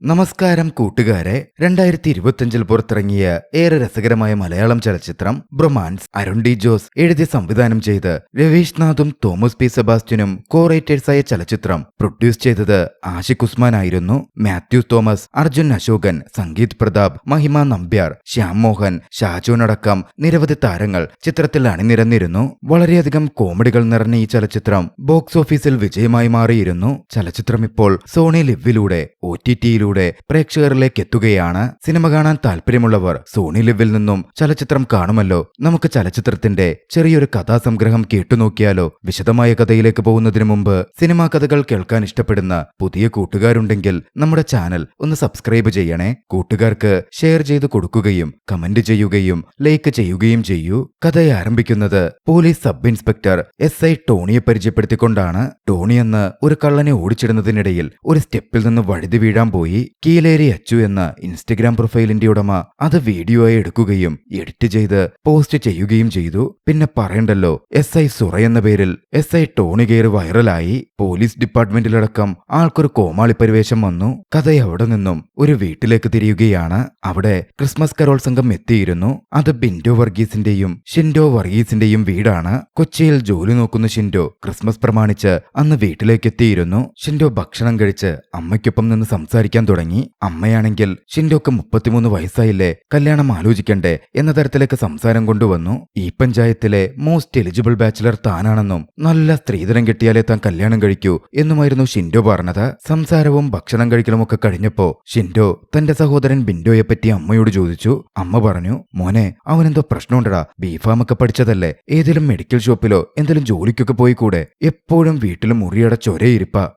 നമസ്കാരം കൂട്ടുകാരെ. 2025 പുറത്തിറങ്ങിയ ഏറെ രസകരമായ മലയാളം ചലച്ചിത്രം ബ്രൊമാൻസ് അരുൺ ഡി ജോസ് എഴുതി സംവിധാനം ചെയ്ത് രവീഷ് നാഥും തോമസ് പി സെബാസ്റ്റ്യനും കോ-റൈറ്റേഴ്സായ ചലച്ചിത്രം പ്രൊഡ്യൂസ് ചെയ്തത് ആഷിഖ് ഉസ്മാൻ ആയിരുന്നു. മാത്യു തോമസ്, അർജുൻ അശോകൻ, സംഗീത് പ്രതാപ്, മഹിമ നമ്പ്യാർ, ശ്യാം മോഹൻ, ഷാജോൻ അടക്കം നിരവധി താരങ്ങൾ ചിത്രത്തിൽ അണിനിരന്നിരുന്നു. വളരെയധികം കോമഡികൾ നിറഞ്ഞ ഈ ചലച്ചിത്രം ബോക്സ് ഓഫീസിൽ വിജയമായി മാറിയിരുന്നു. ചലച്ചിത്രം ഇപ്പോൾ സോണി ലിവിലൂടെ OTT-യിലൂടെ പ്രേക്ഷകരിലേക്ക് എത്തുകയാണ്. സിനിമ കാണാൻ താല്പര്യമുള്ളവർ സോണി ലിവിൽ നിന്നും ചലച്ചിത്രം കാണുമല്ലോ. നമുക്ക് ചലച്ചിത്രത്തിന്റെ ചെറിയൊരു കഥാസംഗ്രഹം കേട്ടുനോക്കിയാലോ? വിശദമായ കഥയിലേക്ക് പോകുന്നതിന് മുമ്പ് സിനിമാ കഥകൾ കേൾക്കാൻ ഇഷ്ടപ്പെടുന്ന പുതിയ കൂട്ടുകാരുണ്ടെങ്കിൽ നമ്മുടെ ചാനൽ ഒന്ന് സബ്സ്ക്രൈബ് ചെയ്യണേ. കൂട്ടുകാർക്ക് ഷെയർ ചെയ്ത് കൊടുക്കുകയും കമന്റ് ചെയ്യുകയും ലൈക്ക് ചെയ്യുകയും ചെയ്യൂ. കഥ ആരംഭിക്കുന്നത് പോലീസ് സബ് ഇൻസ്പെക്ടർ SI ടോണിയെ പരിചയപ്പെടുത്തിക്കൊണ്ടാണ്. ടോണി എന്ന് ഒരു കള്ളനെ ഓടിച്ചിടുന്നതിനിടയിൽ ഒരു സ്റ്റെപ്പിൽ നിന്ന് വഴുതി വീഴാൻ പോയി. കീലേരി അച്ചു എന്ന ഇൻസ്റ്റഗ്രാം പ്രൊഫൈലിന്റെ ഉടമ അത് വീഡിയോ ആയി എടുക്കുകയും എഡിറ്റ് ചെയ്ത് പോസ്റ്റ് ചെയ്യുകയും ചെയ്തു. പിന്നെ പറയണ്ടല്ലോ, SI സുറ എന്ന പേരിൽ SI ടോണി കയറി വൈറലായി. പോലീസ് ഡിപ്പാർട്ട്മെന്റിലടക്കം ആൾക്കൊരു കോമാളി പരിവേഷം വന്നു. കഥ അവിടെ നിന്നും ഒരു വീട്ടിലേക്ക് തിരിയുകയാണ്. അവിടെ ക്രിസ്മസ് കരോൾ സംഘം എത്തിയിരുന്നു. അത് ബിൻഡോ വർഗീസിന്റെയും ഷിൻഡോ വർഗീസിന്റെയും വീടാണ്. കൊച്ചിയിൽ ജോലി നോക്കുന്ന ഷിൻഡോ ക്രിസ്മസ് പ്രമാണിച്ച് അന്ന് വീട്ടിലേക്ക് എത്തിയിരുന്നു. ഷിൻഡോ ഭക്ഷണം കഴിച്ച് അമ്മയ്ക്കൊപ്പം നിന്ന് സംസാരിക്കാൻ തുടങ്ങി. അമ്മയാണെങ്കിൽ ഷിൻഡോക്ക് 33 വയസ്സായില്ലേ, കല്യാണം ആലോചിക്കണ്ടേ എന്ന തരത്തിലേക്ക് സംസാരം കൊണ്ടുവന്നു. ഈ പഞ്ചായത്തിലെ മോസ്റ്റ് എലിജിബിൾ ബാച്ചിലർ താനാണെന്നും നല്ല സ്ത്രീധനം കിട്ടിയാലേ താൻ കല്യാണം കഴിക്കൂ എന്നുമായിരുന്നു ഷിൻഡോ പറഞ്ഞത്. സംസാരവും ഭക്ഷണം കഴിക്കലുമൊക്കെ കഴിഞ്ഞപ്പോ ഷിൻഡോ തന്റെ സഹോദരൻ ബിൻഡോയെ പറ്റി അമ്മയോട് ചോദിച്ചു. അമ്മ പറഞ്ഞു, മോനെ, അവനെന്തോ പ്രശ്നമുണ്ടടാ, ബിഫാമൊക്കെ പഠിച്ചതല്ലേ, ഏതെങ്കിലും മെഡിക്കൽ ഷോപ്പിലോ എന്തെങ്കിലും ജോലിക്കൊക്കെ പോയി കൂടെ? എപ്പോഴും വീട്ടിലും മുറിയടച്ചൊരേ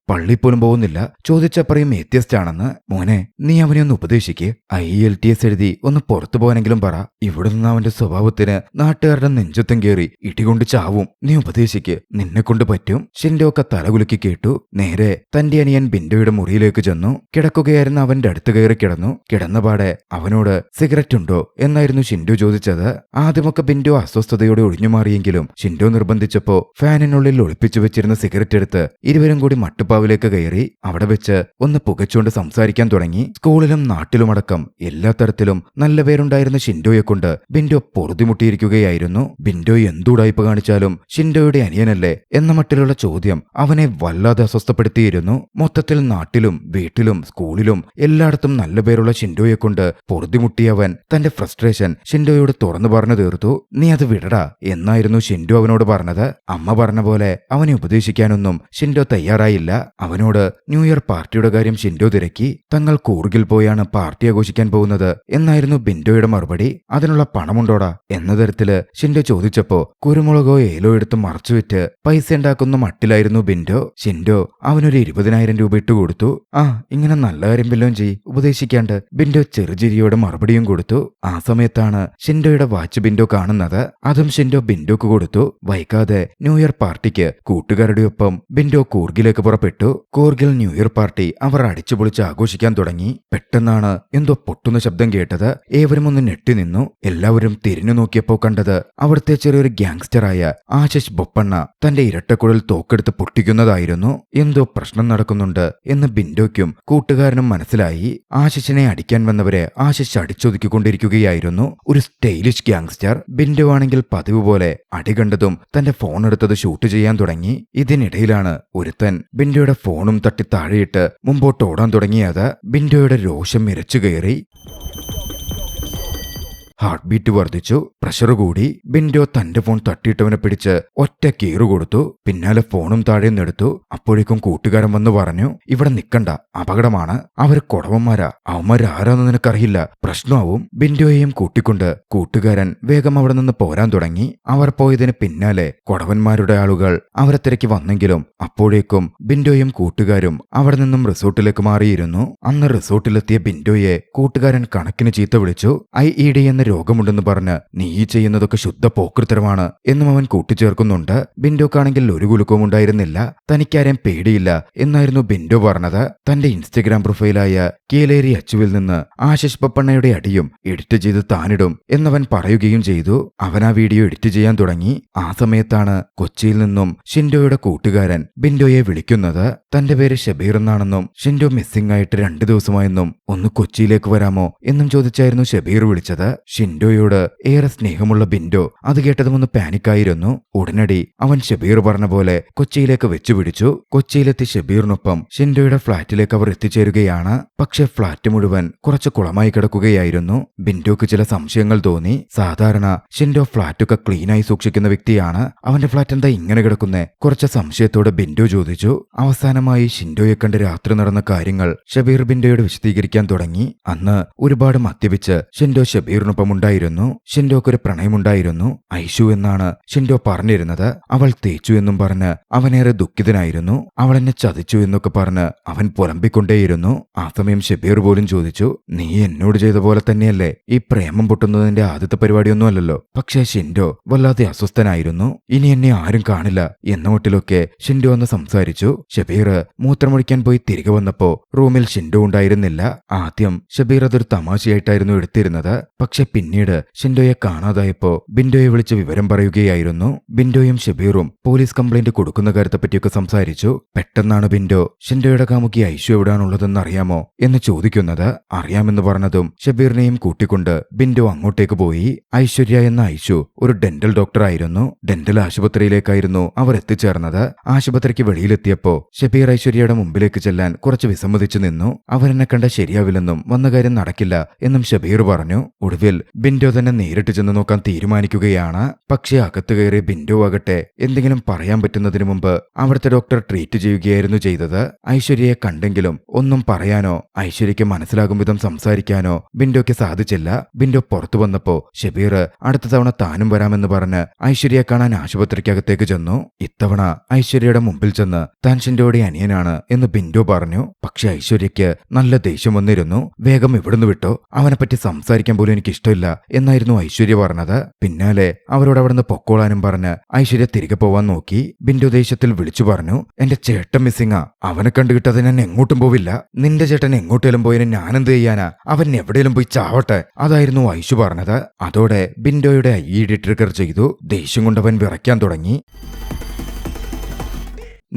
പള്ളി പോലും പോകുന്നില്ല. ചോദിച്ച പറയും ഏത്യസ്റ്റ് ആണെന്ന്. മോനെ, നീ അവനെ ഒന്ന് ഉപദേശിക്ക്. IELTS എഴുതി ഒന്ന് പുറത്തു പോകാനെങ്കിലും പറ. ഇവിടെ നിന്ന് അവന്റെ സ്വഭാവത്തിന് നാട്ടുകാരുടെ നെഞ്ചത്തും കയറി ഇടികൊണ്ട് ചാവും. നീ ഉപദേശിക്ക്, നിന്നെ കൊണ്ട് പറ്റും. ഷിൻഡോ ഒക്കെ തലകുലുക്കി കേട്ടു. നേരെ തന്റെ അനിയൻ ബിൻഡോയുടെ മുറിയിലേക്ക് ചെന്നു. കിടക്കുകയായിരുന്ന അവന്റെ അടുത്ത് കയറി കിടന്നു. കിടന്നപാടെ അവനോട് സിഗരറ്റ് ഉണ്ടോ എന്നായിരുന്നു ഷിൻഡോ ചോദിച്ചത്. ആദ്യമൊക്കെ ബിൻഡോ അസ്വസ്ഥതയോടെ ഒഴിഞ്ഞുമാറിയെങ്കിലും ഷിൻഡോ നിർബന്ധിച്ചപ്പോ ഫാനിനുള്ളിൽ ഒളിപ്പിച്ചു വെച്ചിരുന്ന സിഗരറ്റ് എടുത്ത് ഇരുവരും കൂടി മട്ടുപ്പാവിലേക്ക് കയറി. അവിടെ വെച്ച് ഒന്ന് പുകച്ചുകൊണ്ട് സംസാരിക്കാൻ തുടങ്ങി. സ്കൂളിലും നാട്ടിലുമടക്കം എല്ലാ തരത്തിലും നല്ല പേരുണ്ടായിരുന്ന ഷിൻഡോയെ കൊണ്ട് ബിൻഡോ പൊറുതിമുട്ടിയിരിക്കുകയായിരുന്നു. ബിൻഡോ എന്തുടായ്പ കാണിച്ചാലും ഷിൻഡോയുടെ അനിയനല്ലേ എന്ന മട്ടിലുള്ള ചോദ്യം അവനെ വല്ലാതെ അസ്വസ്ഥപ്പെടുത്തിയിരുന്നു. മൊത്തത്തിൽ നാട്ടിലും വീട്ടിലും സ്കൂളിലും എല്ലായിടത്തും നല്ല പേരുള്ള ഷിൻഡോയെ കൊണ്ട് പൊറുതിമുട്ടിയവൻ തന്റെ ഫ്രസ്ട്രേഷൻ ഷിൻഡോയോട് തുറന്നു പറഞ്ഞു തീർത്തു. നീ അത് വിടടാ എന്നായിരുന്നു ഷിൻഡോ അവനോട് പറഞ്ഞത്. അമ്മ പറഞ്ഞ പോലെ അവനെ ഉപദേശിക്കാനൊന്നും ഷിൻഡോ തയ്യാറായില്ല. അവനോട് ന്യൂ ഇയർ പാർട്ടിയുടെ കാര്യം ഷിൻഡോ തിരക്കി. തങ്ങൾ കൂർഗിൽ പോയാണ് പാർട്ടി ആഘോഷിക്കാൻ പോകുന്നത് എന്നായിരുന്നു ബിൻഡോയുടെ മറുപടി. അതിനുള്ള പണമുണ്ടോടാ എന്ന തരത്തില് ഷിൻഡോ ചോദിച്ചപ്പോ കുരുമുളകോ ഏലോ എടുത്ത് മറച്ചുവിറ്റ് പൈസ ഉണ്ടാക്കുന്ന മട്ടിലായിരുന്നു ബിൻഡോ. ഷിൻഡോ അവനൊരു 20,000 രൂപ ഇട്ടുകൊടുത്തു. ഇങ്ങനെ നല്ല കാര്യം വല്ലതും ചെയ്, ഉപദേശിക്കാണ്ട്. ബിൻഡോ ചെറുചിരിയോടെ മറുപടിയും കൊടുത്തു. ആ സമയത്താണ് ഷിൻഡോയുടെ വാച്ച് ബിൻഡോ കാണുന്നത്. അതും ഷിൻഡോ ബിൻഡോക്ക് കൊടുത്തു. വൈകാതെ ന്യൂ ഇയർ പാർട്ടിക്ക് കൂട്ടുകാരുടെ ഒപ്പം ബിൻഡോ കൂർഗിലേക്ക് പുറപ്പെട്ടു. കൂർഗിൽ ന്യൂ ഇയർ പാർട്ടി അവർ അടിച്ചുപൊളിച്ച് ആഘോഷിക്കാൻ തുടങ്ങി. പെട്ടെന്നാണ് എന്തോ പൊട്ടുന്ന ശബ്ദം കേട്ടത്. ഏവരും ഒന്ന് ഞെട്ടി നിന്നു. എല്ലാവരും തിരിഞ്ഞു നോക്കിയപ്പോ കണ്ടത് അവിടുത്തെ ചെറിയൊരു ഗ്യാങ്സ്റ്ററായ ആശിഷ് ബൊപ്പണ്ണ തന്റെ ഇരട്ടക്കുഴൽ തോക്കെടുത്ത് പൊട്ടിക്കുന്നതായിരുന്നു. എന്തോ പ്രശ്നം നടക്കുന്നുണ്ട് എന്ന് ബിൻഡോയ്ക്കും കൂട്ടുകാരനും മനസ്സിലായി. ആശിഷിനെ അടിക്കാൻ വന്നവരെ ആശിഷ് അടിച്ചൊതുക്കിക്കൊണ്ടിരിക്കുകയായിരുന്നു. ഒരു സ്റ്റൈലിഷ് ഗ്യാങ്സ്റ്റർ. ബിൻഡോ ആണെങ്കിൽ പതിവ് പോലെ അടി കണ്ടതും തന്റെ ഫോൺ എടുത്തത് ഷൂട്ട് ചെയ്യാൻ തുടങ്ങി. ഇതിനിടയിലാണ് ഒരുത്തൻ ബിൻഡോയുടെ ഫോണും തട്ടി താഴെയിട്ട് മുമ്പോട്ട് ഓടാൻ തുടങ്ങിയത്. ബിൻഡോയുടെ രോഷം ഇരച്ചു കയറി. ഹാർട്ട് ബീറ്റ് വർദ്ധിച്ചു. പ്രഷർ കൂടി. ബിൻഡോ തന്റെ ഫോൺ തട്ടിയിട്ടവനെ പിടിച്ച് ഒറ്റ കീറു കൊടുത്തു. പിന്നാലെ ഫോണും താഴെ നിന്നെടുത്തു. അപ്പോഴേക്കും കൂട്ടുകാരൻ വന്നു പറഞ്ഞു, ഇവിടെ നിക്കണ്ട, അപകടമാണ്. അവര് കൊടവന്മാരാ, അവന്മാരാരാന്ന് നിനക്കറിയില്ല, പ്രശ്നമാവും. ബിൻഡോയെയും കൂട്ടിക്കൊണ്ട് കൂട്ടുകാരൻ വേഗം അവിടെ നിന്ന് പോരാൻ തുടങ്ങി. അവർ പോയതിന് പിന്നാലെ കൊടവന്മാരുടെ ആളുകൾ അവരെ തിരക്കി വന്നെങ്കിലും അപ്പോഴേക്കും ബിൻഡോയും കൂട്ടുകാരും അവിടെ നിന്നും റിസോർട്ടിലേക്ക് മാറിയിരുന്നു. അന്ന് റിസോർട്ടിലെത്തിയ ബിൻഡോയെ കൂട്ടുകാരൻ കണക്കിന് ചീത്ത വിളിച്ചു. IED എന്ന രോഗമുണ്ടെന്ന് പറഞ്ഞ് നീ ഈ ചെയ്യുന്നതൊക്കെ ശുദ്ധ പോക്കൃത്തരമാണ് എന്നും അവൻ കൂട്ടിച്ചേർക്കുന്നുണ്ട്. ബിൻഡോക്കാണെങ്കിൽ ഒരു കുലുക്കവും ഉണ്ടായിരുന്നില്ല. തനിക്കാരെയും പേടിയില്ല എന്നായിരുന്നു ബിൻഡോ പറഞ്ഞത്. തന്റെ ഇൻസ്റ്റഗ്രാം പ്രൊഫൈലായ കീലേരി അച്ചുവിൽ നിന്ന് ആശിഷ് പപ്പണ്ണയുടെ അടിയും എഡിറ്റ് ചെയ്ത് താനിടും എന്നവൻ പറയുകയും ചെയ്തു. അവൻ ആ വീഡിയോ എഡിറ്റ് ചെയ്യാൻ തുടങ്ങി. ആ സമയത്താണ് കൊച്ചിയിൽ നിന്നും ഷിൻഡോയുടെ കൂട്ടുകാരൻ ബിൻഡോയെ വിളിക്കുന്നത്. തന്റെ പേര് ഷബീർ എന്നാണെന്നും ഷിൻഡോ മിസ്സിംഗ് ആയിട്ട് 2 ദിവസമായെന്നും ഒന്ന് കൊച്ചിയിലേക്ക് വരാമോ എന്നും ചോദിച്ചായിരുന്നു ഷബീർ വിളിച്ചത്. ഷിൻഡോയോട് ഏറെ സ്നേഹമുള്ള ബിൻഡോ അത് കേട്ടതും ഒന്ന് പാനിക്കായിരുന്നു. ഉടനടി അവൻ ഷബീർ പറഞ്ഞ പോലെ കൊച്ചിയിലേക്ക് വെച്ചുപിടിച്ചു. കൊച്ചിയിലെത്തി ഷബീറിനൊപ്പം ഷിൻഡോയുടെ ഫ്ളാറ്റിലേക്ക് അവർ എത്തിച്ചേരുകയാണ്. പക്ഷെ ഫ്ളാറ്റ് മുഴുവൻ കുറച്ച് കുളമായി കിടക്കുകയായിരുന്നു. ബിൻഡോക്ക് ചില സംശയങ്ങൾ തോന്നി. സാധാരണ ഷിൻഡോ ഫ്ളാറ്റൊക്കെ ക്ലീനായി സൂക്ഷിക്കുന്ന വ്യക്തിയാണ്. അവന്റെ ഫ്ളാറ്റ് എന്താ ഇങ്ങനെ കിടക്കുന്നേ? കുറച്ച് സംശയത്തോടെ ബിൻഡോ ചോദിച്ചു. അവസാനമായി ഷിൻഡോയെ കണ്ട് രാത്രി നടന്ന കാര്യങ്ങൾ ഷബീർ ബിൻഡോയോട് വിശദീകരിക്കാൻ തുടങ്ങി. അന്ന് ഒരുപാട് മദ്യപിച്ച് ഷിൻഡോ ഷബീറിനൊപ്പം ഉണ്ടായിരുന്നു. ഷിൻഡോക്കൊരു പ്രണയമുണ്ടായിരുന്നു. ഐഷു എന്നാണ് ഷിൻഡോ പറഞ്ഞിരുന്നത്. അവൾ തേച്ചു എന്നും പറഞ്ഞ് അവനേറെ ദുഃഖിതനായിരുന്നു. അവൾ എന്നെ ചതിച്ചു എന്നൊക്കെ പറഞ്ഞ് അവൻ പുലമ്പിക്കൊണ്ടേയിരുന്നു. ആ സമയം ഷബീർ പോലും ചോദിച്ചു, നീ എന്നോട് ചെയ്ത പോലെ തന്നെയല്ലേ ഈ പ്രേമം പൊട്ടുന്നതിന്റെ ആദ്യത്തെ പരിപാടിയൊന്നുമല്ലല്ലോ. പക്ഷേ ഷിൻഡോ വല്ലാതെ അസ്വസ്ഥനായിരുന്നു. ഇനി എന്നെ ആരും കാണില്ല എന്ന മട്ടിലൊക്കെ ഷിൻഡോ ഒന്ന് സംസാരിച്ചു. ഷബീർ മൂത്രമൊഴിക്കാൻ പോയി തിരികെ വന്നപ്പോ റൂമിൽ ഷിൻഡോ ഉണ്ടായിരുന്നില്ല. ആദ്യം ഷബീർ അതൊരു തമാശയായിട്ടായിരുന്നു എടുത്തിരുന്നത്. പക്ഷെ പിന്നീട് ഷിൻഡോയെ കാണാതായപ്പോ ബിൻഡോയെ വിളിച്ച് വിവരം പറയുകയായിരുന്നു. ബിൻഡോയും ഷബീറും പോലീസ് കംപ്ലൈന്റ് കൊടുക്കുന്ന കാര്യത്തെപ്പറ്റിയൊക്കെ സംസാരിച്ചു. പെട്ടെന്നാണ് ബിൻഡോ ഷിൻഡോയുടെ കാമുകി ഐഷു എവിടാണുള്ളതെന്ന് അറിയാമോ എന്ന് ചോദിക്കുന്നത്. അറിയാമെന്ന് പറഞ്ഞതും ഷബീറിനെയും കൂട്ടിക്കൊണ്ട് ബിൻഡോ അങ്ങോട്ടേക്ക് പോയി. ഐശ്വര്യ എന്ന ഐഷു ഒരു ഡെന്റൽ ഡോക്ടറായിരുന്നു. ഡെന്റൽ ആശുപത്രിയിലേക്കായിരുന്നു അവർ എത്തിച്ചേർന്നത്. ആശുപത്രിക്ക് വെളിയിലെത്തിയപ്പോ ഷബീർ ഐശ്വര്യയുടെ മുമ്പിലേക്ക് ചെല്ലാൻ കുറച്ച് വിസമ്മതിച്ചു നിന്നു. അവരെന്നെ കണ്ട ശരിയാവില്ലെന്നും വന്ന കാര്യം നടക്കില്ല എന്നും ഷബീർ പറഞ്ഞു. ഒടുവിൽ ബിൻഡോ തന്നെ നേരിട്ട് ചെന്ന് നോക്കാൻ തീരുമാനിക്കുകയാണ്. പക്ഷേ അകത്ത് കയറി ബിൻഡോ ആകട്ടെ എന്തെങ്കിലും പറയാൻ പറ്റുന്നതിന് മുമ്പ് അവിടുത്തെ ഡോക്ടർ ട്രീറ്റ് ചെയ്യുകയായിരുന്നു ചെയ്തത്. ഐശ്വര്യയെ കണ്ടെങ്കിലും ഒന്നും പറയാനോ ഐശ്വര്യയ്ക്ക് മനസ്സിലാകും വിധം സംസാരിക്കാനോ ബിൻഡോയ്ക്ക് സാധിച്ചില്ല. ബിൻഡോ പുറത്തു വന്നപ്പോ ഷബീർ അടുത്ത തവണ താനും വരാമെന്ന് പറഞ്ഞ് ഐശ്വര്യയെ കാണാൻ ആശുപത്രിക്കകത്തേക്ക് ചെന്നു. ഇത്തവണ ഐശ്വര്യയുടെ മുമ്പിൽ ചെന്ന് താൻ ഷിൻഡോയുടെ അനിയനാണ് എന്ന് ബിൻഡോ പറഞ്ഞു. പക്ഷെ ഐശ്വര്യയ്ക്ക് നല്ല ദേഷ്യം വന്നിരുന്നു. വേഗം ഇവിടുന്ന് വിട്ടോ, അവനെപ്പറ്റി സംസാരിക്കാൻ പോലും എനിക്ക് ഇഷ്ടമില്ല എന്നായിരുന്നു ഐശ്വര്യ പറഞ്ഞത്. പിന്നാലെ അവരോട് അവിടുന്ന് പൊക്കോളാനും പറഞ്ഞ് ഐശ്വര്യ തിരികെ പോവാൻ നോക്കി. ബിൻഡോ ദേഷ്യത്തിൽ വിളിച്ചു പറഞ്ഞു, എന്റെ ചേട്ടൻ മിസ്സിങ്ങാ, അവനെ കണ്ടുകിട്ടത് ഞാൻ എങ്ങോട്ടും പോവില്ല. നിന്റെ ചേട്ടൻ എങ്ങോട്ടേലും പോയതിന് ഞാനെന്ത് ചെയ്യാനാ? അവൻ എവിടെയും പോയി ചാവട്ടെ, അതായിരുന്നു ഐഷു പറഞ്ഞത്. അതോടെ ബിൻഡോയുടെ ഐഇഡി ട്രിഗർ ചെയ്തു. ദേഷ്യം കൊണ്ടവൻ വിറയ്ക്കാൻ തുടങ്ങി.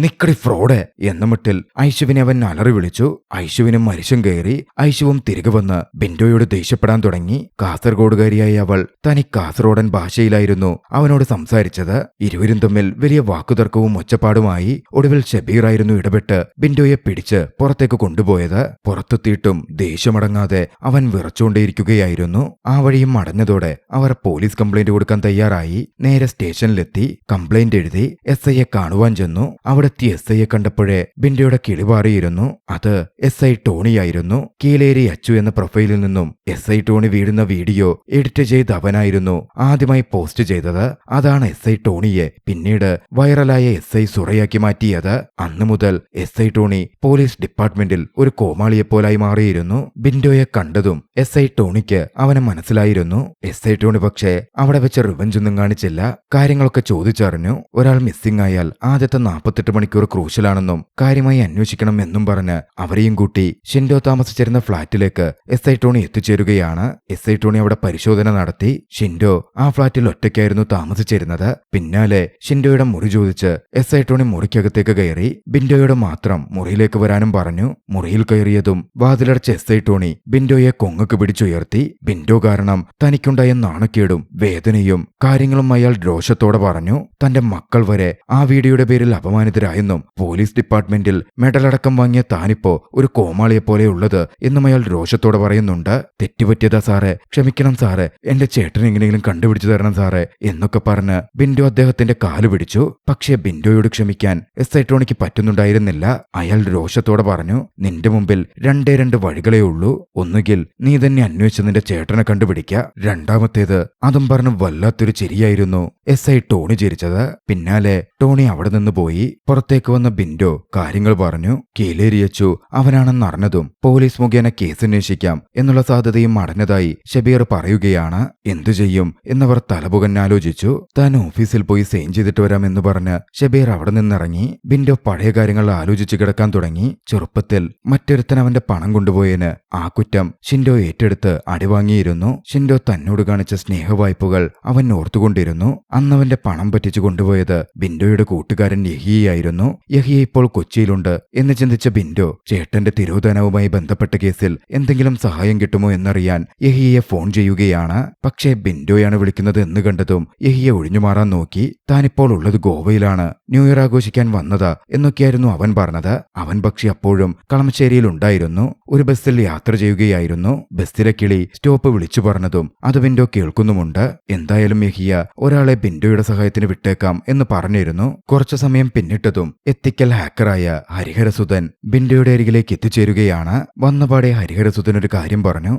നിക്കടി ഫ്രോഡ് എന്ന മട്ടിൽ ഐശുവിനെ അവൻ അലറി വിളിച്ചു. ഐശുവിനും മരിശം കയറി. ഐശുവും തിരികെ വന്ന് ബിൻഡോയോട് ദേഷ്യപ്പെടാൻ തുടങ്ങി. കാസർഗോഡുകാരിയായ അവൾ തനി കാസർഗോഡൻ ഭാഷയിലായിരുന്നു അവനോട് സംസാരിച്ചത്. ഇരുവരും തമ്മിൽ വലിയ വാക്കുതർക്കവും ഒച്ചപ്പാടുമായി. ഒടുവിൽ ഷബീറായിരുന്നു ഇടപെട്ട് ബിൻഡോയെ പിടിച്ച് പുറത്തേക്ക് കൊണ്ടുപോയത്. പുറത്തെത്തിയിട്ടും ദേഷ്യമടങ്ങാതെ അവൻ വിറച്ചുകൊണ്ടേയിരിക്കുകയായിരുന്നു. ആ വഴിയും അടഞ്ഞതോടെ അവർ പോലീസ് കംപ്ലൈന്റ് കൊടുക്കാൻ തയ്യാറായി. നേരെ സ്റ്റേഷനിലെത്തി കംപ്ലൈന്റ് എഴുതി SIയെ കാണുവാൻ ചെന്നു. അവിടെ SIയെ കണ്ടപ്പോഴേ ബിൻഡോയുടെ കിളിപാറിയിരുന്നു. അത് SI ടോണിയായിരുന്നു. കീലേരി അച്ചു എന്ന പ്രൊഫൈലിൽ നിന്നും SI ടോണി വീഴുന്ന വീഡിയോ എഡിറ്റ് ചെയ്ത് അവനായിരുന്നു ആദ്യമായി പോസ്റ്റ് ചെയ്തത്. അതാണ് SI ടോണിയെ പിന്നീട് വൈറലായ SI സുറയാക്കി മാറ്റിയത്. അന്നു മുതൽ SI ടോണി പോലീസ് ഡിപ്പാർട്ട്മെന്റിൽ ഒരു കോമാളിയെപ്പോലായി മാറിയിരുന്നു. ബിൻഡോയെ കണ്ടതും SI ടോണിക്ക് അവനെ മനസ്സിലായിരുന്നു. SI ടോണി പക്ഷേ അവിടെ വെച്ച് റിവഞ്ചൊന്നും കാണിച്ചില്ല. കാര്യങ്ങളൊക്കെ ചോദിച്ചറിഞ്ഞു. ഒരാൾ മിസ്സിംഗ് ആയാൽ ആദ്യത്തെ 48 മണിക്കൂർ ക്രൂഷ്യലാണെന്നും കാര്യമായി അന്വേഷിക്കണം എന്നും പറഞ്ഞ് അവരെയും കൂട്ടി ഷിൻഡോ താമസിച്ചിരുന്ന ഫ്ളാറ്റിലേക്ക് SI ടോണി എത്തിച്ചേരുകയാണ്. SI ടോണി അവിടെ പരിശോധന നടത്തി. ഷിൻഡോ ആ ഫ്ളാറ്റിൽ ഒറ്റയ്ക്കായിരുന്നു താമസിച്ചിരുന്നത്. പിന്നാലെ ഷിൻഡോയുടെ മുറി ചോദിച്ച് SI ടോണി മുറിക്കകത്തേക്ക് കയറി. ബിൻഡോയോട് മാത്രം മുറിയിലേക്ക് വരാനും പറഞ്ഞു. മുറിയിൽ കയറിയതും വാതിലടച്ച SI ടോണി ബിൻഡോയെ കൊങ്ങക്ക് പിടിച്ചുയർത്തി. ബിൻഡോ കാരണം തനിക്കുണ്ടായ നാണക്കേടും വേദനയും കാര്യങ്ങളും അയാൾ രോഷത്തോടെ പറഞ്ഞു. തന്റെ മക്കൾ വരെ ആ വീഡിയോയുടെ പേരിൽ അപമാനിതരായെന്നും പോലീസ് ഡിപ്പാർട്ട്മെന്റിൽ മെഡലടക്കം വാങ്ങിയ താനിപ്പോ ഒരു കോമാളിയെപ്പോലെ ഉള്ളത് എന്നും അയാൾ രോഷത്തോടെ പറയുന്നുണ്ട്. തെറ്റുപറ്റിയതാ സാറേ, ക്ഷമിക്കണം സാറേ, എന്റെ ചേട്ടനെ എങ്ങനെയെങ്കിലും കണ്ടുപിടിച്ചു തരണം സാറേ എന്നൊക്കെ പറഞ്ഞ് ബിൻഡോ അദ്ദേഹത്തിന്റെ കാല് പിടിച്ചു. പക്ഷേ ബിൻഡോയോട് ക്ഷമിക്കാൻ SI ടോണിക്ക് പറ്റുന്നുണ്ടായിരുന്നില്ല. അയാൾ രോഷത്തോടെ പറഞ്ഞു, നിന്റെ മുമ്പിൽ രണ്ട് വഴികളേ ഉള്ളൂ. ഒന്നുകിൽ നീ തന്നെ അന്വേഷിച്ച് നിന്റെ ചേട്ടനെ കണ്ടുപിടിക്ക. രണ്ടാമത്തേത് അതും പറഞ്ഞു വല്ലാത്തൊരു ചിരിയായിരുന്നു SI ടോണി ചിരിച്ചത്. പിന്നാലെ ടോണി അവിടെ നിന്ന് പോയി. പുറത്തേക്ക് വന്ന ബിൻഡോ കാര്യങ്ങൾ പറഞ്ഞു. കീലേരിയച്ചു അവനാണെന്നറിഞ്ഞതും പോലീസ് മുഖേന കേസന്വേഷിക്കാം എന്നുള്ള സാധ്യതയും അടഞ്ഞതായി ഷബീർ പറയുകയാണ്. എന്തു ചെയ്യും എന്നവർ തലപുകഞ്ഞാലോചിച്ചു. താൻ ഓഫീസിൽ പോയി സൈൻ ചെയ്തിട്ട് വരാമെന്ന് പറഞ്ഞ് ഷബീർ അവിടെ നിന്നിറങ്ങി. ബിൻഡോ പഴയ കാര്യങ്ങൾ ആലോചിച്ചു കിടക്കാൻ തുടങ്ങി. ചെറുപ്പത്തിൽ മറ്റൊരുത്തൻ അവന്റെ പണം കൊണ്ടുപോയതിന് ആ കുറ്റം ഷിൻഡോ ഏറ്റെടുത്ത് അടിവാങ്ങിയിരുന്നു. ഷിൻഡോ തന്നോട് കാണിച്ച സ്നേഹവായ്പകൾ അവൻ ഓർത്തുകൊണ്ടിരുന്നു. അന്നവന്റെ പണം പറ്റിച്ചു കൊണ്ടുപോയത് ബിൻഡോയുടെ കൂട്ടുകാരൻ യഹിയായിരുന്നു. യഹിയ ഇപ്പോൾ കൊച്ചിയിലുണ്ട് എന്ന് ചിന്തിച്ച ബിൻഡോ ചേട്ടന്റെ തിരോധാനവുമായി ബന്ധപ്പെട്ട കേസിൽ എന്തെങ്കിലും സഹായം കിട്ടുമോ എന്നറിയാൻ യഹിയെ ഫോൺ ചെയ്യുകയാണ്. പക്ഷേ ബിൻഡോയാണ് വിളിക്കുന്നത് എന്ന് കണ്ടതും യഹിയെ ഒഴിഞ്ഞുമാറാൻ നോക്കി. താനിപ്പോൾ ഉള്ളത് ഗോവയിലാണ്, ന്യൂ ഇയർ ആഘോഷിക്കാൻ വന്നതാ എന്നൊക്കെയായിരുന്നു അവൻ പറഞ്ഞത്. അവൻ പക്ഷെ അപ്പോഴും കളമശ്ശേരിയിൽ ഉണ്ടായിരുന്നു. ഒരു ബസ്സിൽ യാത്ര ചെയ്യുകയായിരുന്നു. ബസ്സിലെ കിളി സ്റ്റോപ്പ് വിളിച്ചു പറഞ്ഞതും അത് ബിൻഡോ കേൾക്കുന്നുമുണ്ട്. എന്തായാലും യഹിയ ഒരാളെ ബിൻഡോയുടെ സഹായത്തിന് വിട്ടേക്കാം എന്ന് പറഞ്ഞിരുന്നു. കുറച്ചു സമയം പിന്നിട്ടതും എത്തിക്കൽ ഹാക്കറായ ഹരിഹരസുധൻ ബിൻഡോയുടെ അരികിലേക്ക് എത്തിച്ചേരുകയാണ്. വന്നപാടെ ഹരിഹരസുധൻ ഒരു കാര്യം പറഞ്ഞു.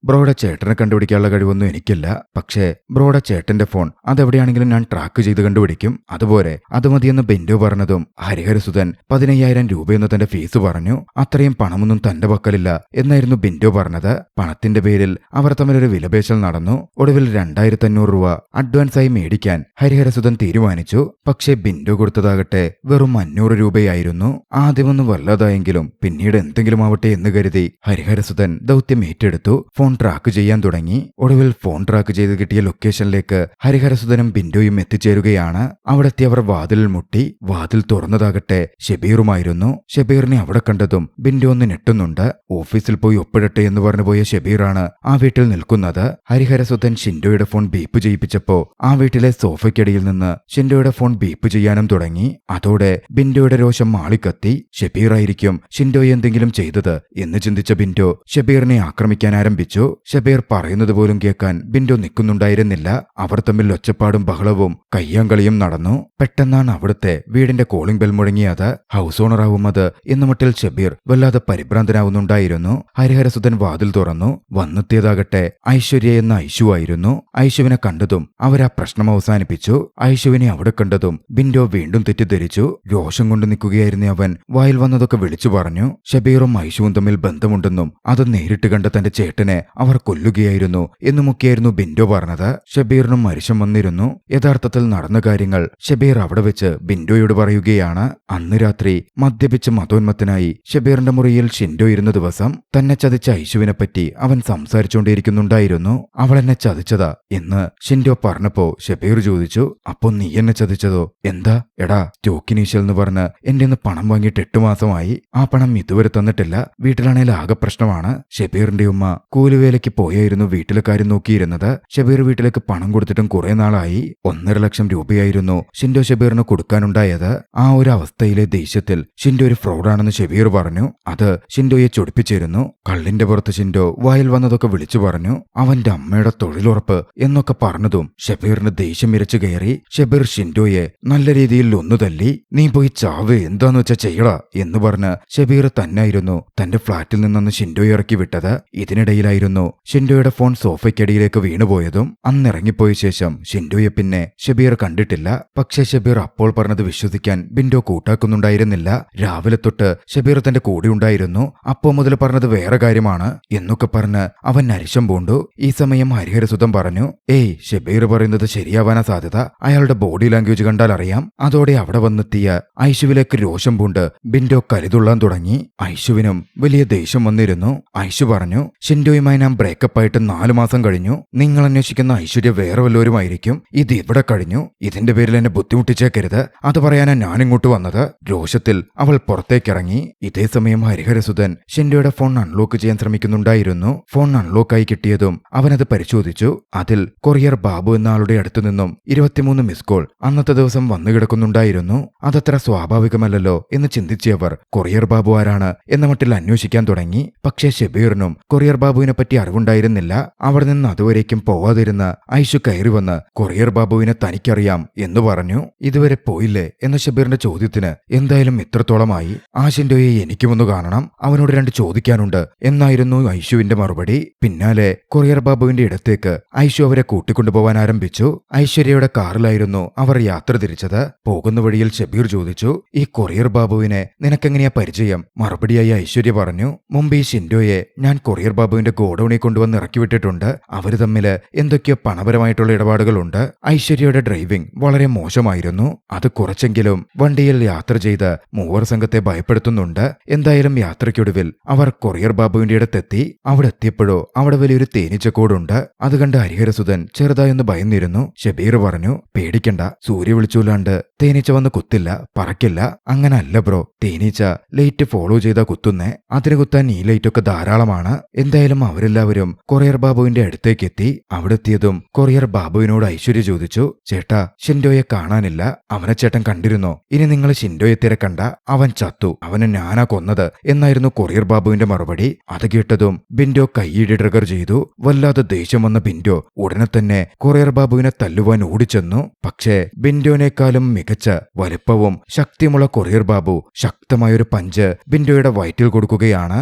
ബ്രോയുടെ ചേട്ടനെ കണ്ടുപിടിക്കാനുള്ള കഴിവൊന്നും എനിക്കില്ല. പക്ഷേ ബ്രോയുടെ ചേട്ടന്റെ ഫോൺ അതെവിടെയാണെങ്കിലും ഞാൻ ട്രാക്ക് ചെയ്ത് കണ്ടുപിടിക്കും. അതുപോലെ അത് മതിയെന്ന് ബിൻഡോ പറഞ്ഞതും ഹരിഹരസുധൻ 15,000 രൂപയെന്ന് തന്റെ ഫീസ് പറഞ്ഞു. അത്രയും പണമൊന്നും തന്റെ പക്കലില്ല എന്നായിരുന്നു ബിൻഡോ പറഞ്ഞത്. പണത്തിന്റെ പേരിൽ അവർ തമ്മിലൊരു വിലപേശൽ നടന്നു. ഒടുവിൽ 2,500 രൂപ അഡ്വാൻസായി മേടിക്കാൻ ഹരിഹരസുധൻ തീരുമാനിച്ചു. പക്ഷേ ബിൻഡോ കൊടുത്തതാകട്ടെ വെറും 500 രൂപയായിരുന്നു. ആദ്യമൊന്നും വല്ലാതായെങ്കിലും പിന്നീട് എന്തെങ്കിലും ആവട്ടെ എന്ന് കരുതി ഹരിഹരസുധൻ ദൗത്യം ഏറ്റെടുത്തു. ഫോൺ ട്രാക്ക് ചെയ്യാൻ തുടങ്ങി. ഒടുവിൽ ഫോൺ ട്രാക്ക് ചെയ്ത് കിട്ടിയ ലൊക്കേഷനിലേക്ക് ഹരിഹരസുധനും ബിൻഡോയും എത്തിച്ചേരുകയാണ്. അവിടെത്തിയവർ വാതിലിൽ മുട്ടി. വാതിൽ തുറന്നതാകട്ടെ ഷബീറുമായിരുന്നു. ഷബീറിനെ അവിടെ കണ്ടതും ബിൻഡോ ഒന്ന് ഞെട്ടുന്നുണ്ട്. ഓഫീസിൽ പോയി ഒപ്പിടട്ടെ എന്ന് പറഞ്ഞു പോയ ഷബീറാണ് ആ വീട്ടിൽ നിൽക്കുന്നത്. ഹരിഹരസുധൻ ഷിൻഡോയുടെ ഫോൺ ബീപ്പ് ചെയ്യിപ്പിച്ചപ്പോ ആ വീട്ടിലെ സോഫയ്ക്കടിയിൽ നിന്ന് ഷിൻഡോയുടെ ഫോൺ ബീപ്പ് ചെയ്യാനും തുടങ്ങി. അതോടെ ബിൻഡോയുടെ രോഷം മാളിക്കത്തി. ഷബീറായിരിക്കും ഷിൻഡോയെ എന്തെങ്കിലും ചെയ്തത് എന്ന് ചിന്തിച്ച ബിൻഡോ ഷബീറിനെ ആക്രമിക്കാൻ ആരംഭിച്ചു. ഷബീർ പറയുന്നത് പോലും കേൾക്കാൻ ബിൻഡോ നിൽക്കുന്നുണ്ടായിരുന്നില്ല. അവർ തമ്മിൽ ഒച്ചപ്പാടും ബഹളവും കയ്യാങ്കളിയും നടന്നു. പെട്ടെന്നാണ് അവിടുത്തെ വീടിന്റെ കോളിംഗ് ബെൽ മുഴങ്ങിയത്. ഹൗസ് ഓണറാവും അത് എന്ന മട്ടിൽ ഷബീർ വല്ലാതെ പരിഭ്രാന്തനാവുന്നുണ്ടായിരുന്നു. ഹരിഹരസുധൻ വാതിൽ തുറന്നു. വന്നെത്തിയതാകട്ടെ ഐശ്വര്യ എന്ന ഐശു ആയിരുന്നു. ഐശുവിനെ കണ്ടതും അവരാ പ്രശ്നം അവസാനിപ്പിച്ചു. ഐശുവിനെ അവിടെ കണ്ടതും ബിൻഡോ വീണ്ടും തെറ്റിദ്ധരിച്ചു. രോഷം കൊണ്ട് നിൽക്കുകയായിരുന്ന അവൻ വായിൽ വന്നതൊക്കെ വിളിച്ചു പറഞ്ഞു. ഷബീറും ഐശുവും തമ്മിൽ ബന്ധമുണ്ടെന്നും അത് നേരിട്ട് കണ്ട തന്റെ ചേട്ടനെ അവർ കൊല്ലുകയായിരുന്നു എന്നുമൊക്കെയായിരുന്നു ബിൻഡോ പറഞ്ഞത്. ഷബീറിനും മരിശം വന്നിരുന്നു. യഥാർത്ഥത്തിൽ നടന്ന കാര്യങ്ങൾ ഷബീർ അവിടെ വെച്ച് ബിൻഡോയോട് പറയുകയാണ്. അന്ന് രാത്രി മദ്യപിച്ച് മതോന്മത്തനായി ഷബീറിന്റെ മുറിയിൽ ഷിൻഡോ ഇരുന്ന ദിവസം തന്നെ ചതിച്ച ഐശുവിനെപ്പറ്റി അവൻ സംസാരിച്ചുകൊണ്ടിരിക്കുന്നുണ്ടായിരുന്നു. അവൾ എന്നെ ചതിച്ചതാ എന്ന് ഷിൻഡോ പറഞ്ഞപ്പോ ഷബീർ ചോദിച്ചു, അപ്പോ നീ എന്നെ ചതിച്ചതോ? എന്താ? എടാ സ്റ്റോക്കിനീഷ്യൽ എന്ന് പറഞ്ഞ് എന്റെ നിന്ന് പണം വാങ്ങിയിട്ട് 8 മാസമായി. ആ പണം ഇതുവരെ തന്നിട്ടില്ല. വീട്ടിലാണേൽ ആകെ പ്രശ്നമാണ്. ഷബീറിന്റെ ഉമ്മ കൂലിവേലയ്ക്ക് പോയായിരുന്നു വീട്ടിലെ കാര്യം നോക്കിയിരുന്നത്. ഷബീർ വീട്ടിലേക്ക് പണം കൊടുത്തിട്ടും കുറെ നാളായി. 1.5 ലക്ഷം രൂപയായിരുന്നു ഷിൻഡോ ഷബീറിന് കൊടുക്കാനുണ്ടായത്. ആ ഒരു അവസ്ഥയിലെ ദേഷ്യത്തിൽ ഷിൻഡോ ഒരു ഫ്രോഡാണെന്ന് ഷബീർ പറഞ്ഞു. അത് ഷിൻഡോയെ ചൊടിപ്പിച്ചിരുന്നു. കള്ളിന്റെ പുറത്ത് ഷിൻഡോ വായിൽ വന്നതൊക്കെ വിളിച്ചു പറഞ്ഞു. അവന്റെ അമ്മയുടെ തൊഴിലുറപ്പ് എന്നൊക്കെ പറഞ്ഞതും ഷബീറിന് ദേഷ്യം ഇരച്ചു കയറി. ഷബീർ ഷിൻഡോയെ നല്ല രീതിയിൽ ഒന്ന് തല്ലി. നീ പോയി ചാവ്, എന്താന്ന് വെച്ചാ ചെയ്യടാ എന്ന് പറഞ്ഞ് ഷബീർ തന്നായിരുന്നു തന്റെ ഫ്ളാറ്റിൽ നിന്നന്ന് ഷിൻഡോയെ ഇറക്കി വിട്ടത്. ഇതിനിടയിലായിരുന്നു ഷിൻഡോയുടെ ഫോൺ സോഫയ്ക്കടിയിലേക്ക് വീണുപോയതും. അന്നിറങ്ങിപ്പോയ ശേഷം ഷിൻഡോയെ പിന്നെ ഷബീർ കണ്ടിട്ടില്ല. പക്ഷേ ഷബീർ അപ്പോൾ പറഞ്ഞത് വിശ്വസിക്കാൻ ബിൻഡോ കൂട്ടാക്കുന്നുണ്ടായിരുന്നില്ല. രാവിലെ തൊട്ട് ഷബീർ തന്റെ കൂടെ ഉണ്ടായിരുന്നു. അപ്പോ മുതൽ പറഞ്ഞത് വേറെ കാര്യമാണ് എന്നൊക്കെ പറഞ്ഞ് അവൻ അരിശം പൂണ്ടു. ഈ സമയം ഹരിഹരസുധൻ പറഞ്ഞു, ഏയ് ഷബീർ പറയുന്നത് ശരിയാവാനാ സാധ്യത. അയാളുടെ ബോഡി ലാംഗ്വേജ് കണ്ടാൽ അറിയാം. അതോടെ അവിടെ വന്നെത്തിയ ഐശുവിലേക്ക് രോഷം പൂണ്ട് ബിൻഡോ കരുതുള്ളാൻ തുടങ്ങി. ഐശുവിനും വലിയ ദേഷ്യം വന്നിരുന്നു. ഐശു പറഞ്ഞു, ഷിൻഡോയുമായി ഞാൻ ബ്രേക്കപ്പ് ആയിട്ട് 4 മാസം കഴിഞ്ഞു. നിങ്ങൾ അന്വേഷിക്കുന്ന ഐശ്വര്യ വേറെ വല്ലവരുമായിരിക്കും. ഇത് ഇവിടെ കഴിഞ്ഞു. ഇതിന്റെ പേരിൽ എന്നെ ബുദ്ധിമുട്ടിച്ചേക്കരുത്. അത് പറയാനാ ഞാനിങ്ങോട്ട് വന്നത്. രോഷത്തിൽ അവൾ പുറത്തേക്കിറങ്ങി. ഇതേ സമയം ഹരിഹരസുധൻ ഷിൻഡോയുടെ ഫോൺ അൺലോക്ക് ചെയ്യാൻ ശ്രമിക്കുന്നുണ്ടായിരുന്നു. ഫോൺ അൺലോക്കായി കിട്ടിയതും അവനത് പരിശോധിച്ചു. അതിൽ കൊറിയർ ബാബു എന്ന ആളുടെ അടുത്തു നിന്നും 23 മിസ് കോൾ അന്നത്തെ ദിവസം വന്നു കിടക്കുന്നുണ്ടായിരുന്നു. അതത്ര സ്വാഭാവികമല്ലല്ലോ എന്ന് ചിന്തിച്ചവർ കൊറിയർ ബാബു ആരാണ് എന്ന മട്ടിൽ അന്വേഷിക്കാൻ തുടങ്ങി. പക്ഷേ ഷബീറിനും കൊറിയർ ബാബുവിനെ പറ്റി അറിവുണ്ടായിരുന്നില്ല. അവിടെ നിന്ന് അതുവരേക്കും പോവാതിരുന്ന ഐശു കയറി വന്ന് കൊറിയർ ബാബുവിനെ തനിക്കറിയാം എന്ന് പറഞ്ഞു. ഇതുവരെ പോയില്ലേ എന്ന ഷബീറിന്റെ ചോദ്യത്തിന് എന്തായാലും ഇത്രത്തോളമായി. ആ ഷിൻഡോയെ എനിക്കുമൊന്ന് കാണണം, അവനോട് 2 ചോദിക്കാനുണ്ട് എന്നായിരുന്നു ഐശുവിന്റെ മറുപടി. പിന്നാലെ കൊറിയർ ബാബുവിന്റെ ഇടത്തേക്ക് ഐശു അവരെ കൂട്ടിക്കൊണ്ടുപോവാൻ ആരംഭിച്ചു. ഐശ്വര്യയുടെ കാറിലായിരുന്നു അവർ യാത്ര തിരിച്ചത്. പോകുന്ന വഴിയിൽ ഷബീർ ഷബീർ ചോദിച്ചു. ഈ കൊറിയർ ബാബുവിനെ നിനക്കെങ്ങനെയാ പരിചയം? മറുപടിയായി ഐശ്വര്യ പറഞ്ഞു, മുമ്പ് ഈ ഷിൻഡോയെ ഞാൻ കൊറിയർ ബാബുവിന്റെ ഗോഡൌണിൽ കൊണ്ടുവന്ന് ഇറക്കിവിട്ടിട്ടുണ്ട്. അവര് തമ്മില് എന്തൊക്കെയോ പണപരമായിട്ടുള്ള ഇടപാടുകളുണ്ട്. ഐശ്വര്യയുടെ ഡ്രൈവിംഗ് വളരെ മോശമായിരുന്നു. അത് കുറച്ചെങ്കിലും വണ്ടിയിൽ യാത്ര ചെയ്ത് മൂവർ സംഘത്തെ ഭയപ്പെടുത്തുന്നുണ്ട്. എന്തായാലും യാത്രയ്ക്കൊടുവിൽ അവർ കൊറിയർ ബാബുവിന്റെ അടുത്തെത്തി. അവിടെ എത്തിയപ്പോഴോ അവിടെ വലിയൊരു തേനീച്ചക്കൂടുണ്ട്. അത് കണ്ട് ഹരിഹരസുധൻ ചെറുതായൊന്ന് ഭയന്നിരുന്നു. ഷബീർ പറഞ്ഞു, പേടിക്കണ്ട, സൂര്യ വിളിച്ചൂലാണ്ട് തേനീച്ച വന്ന് കുത്തില്ല, പറക്കില്ല. അങ്ങനല്ല ബ്രോ, തേനീച്ച ലൈറ്റ് ഫോളോ ചെയ്താ കുത്തുന്നേ. അതിന് കുത്താൻ ഈ ലൈറ്റൊക്കെ ധാരാളമാണ്. എന്തായാലും അവരെല്ലാവരും കൊറിയർ ബാബുവിന്റെ അടുത്തേക്ക് എത്തി. അവിടെ എത്തിയതും കൊറിയർ ബാബുവിനോട് ഐശ്വര്യ ചോദിച്ചു, ചേട്ടാ, ഷിൻഡോയെ കാണാനില്ല. അവനെ ചേട്ടൻ കണ്ടിരുന്നോ? ഇനി നിങ്ങൾ ഷിൻഡോയെ തിരക്കണ്ട, അവൻ ചത്തു, അവനെ ഞാനാ കൊന്നത് എന്നായിരുന്നു കൊറിയർ ബാബുവിന്റെ മറുപടി. അത് കേട്ടതും ബിൻഡോ കൈയിടി ട്രിഗർ ചെയ്തു. വല്ലാതെ ദേഷ്യം വന്ന ബിൻഡോ ഉടനെ തന്നെ കൊറിയർ ബാബുവിനെ തല്ലുവാൻ ഓടിച്ചെന്നു. പക്ഷേ ബിൻഡോനേക്കാളും മികച്ച വലിപ്പവും ശക്തിയുമുള്ള കൊറിയർ ബാബു ശക്തമായൊരു പഞ്ച് ബിൻഡോയുടെ വയറ്റിൽ കൊടുക്കുകയാണ്.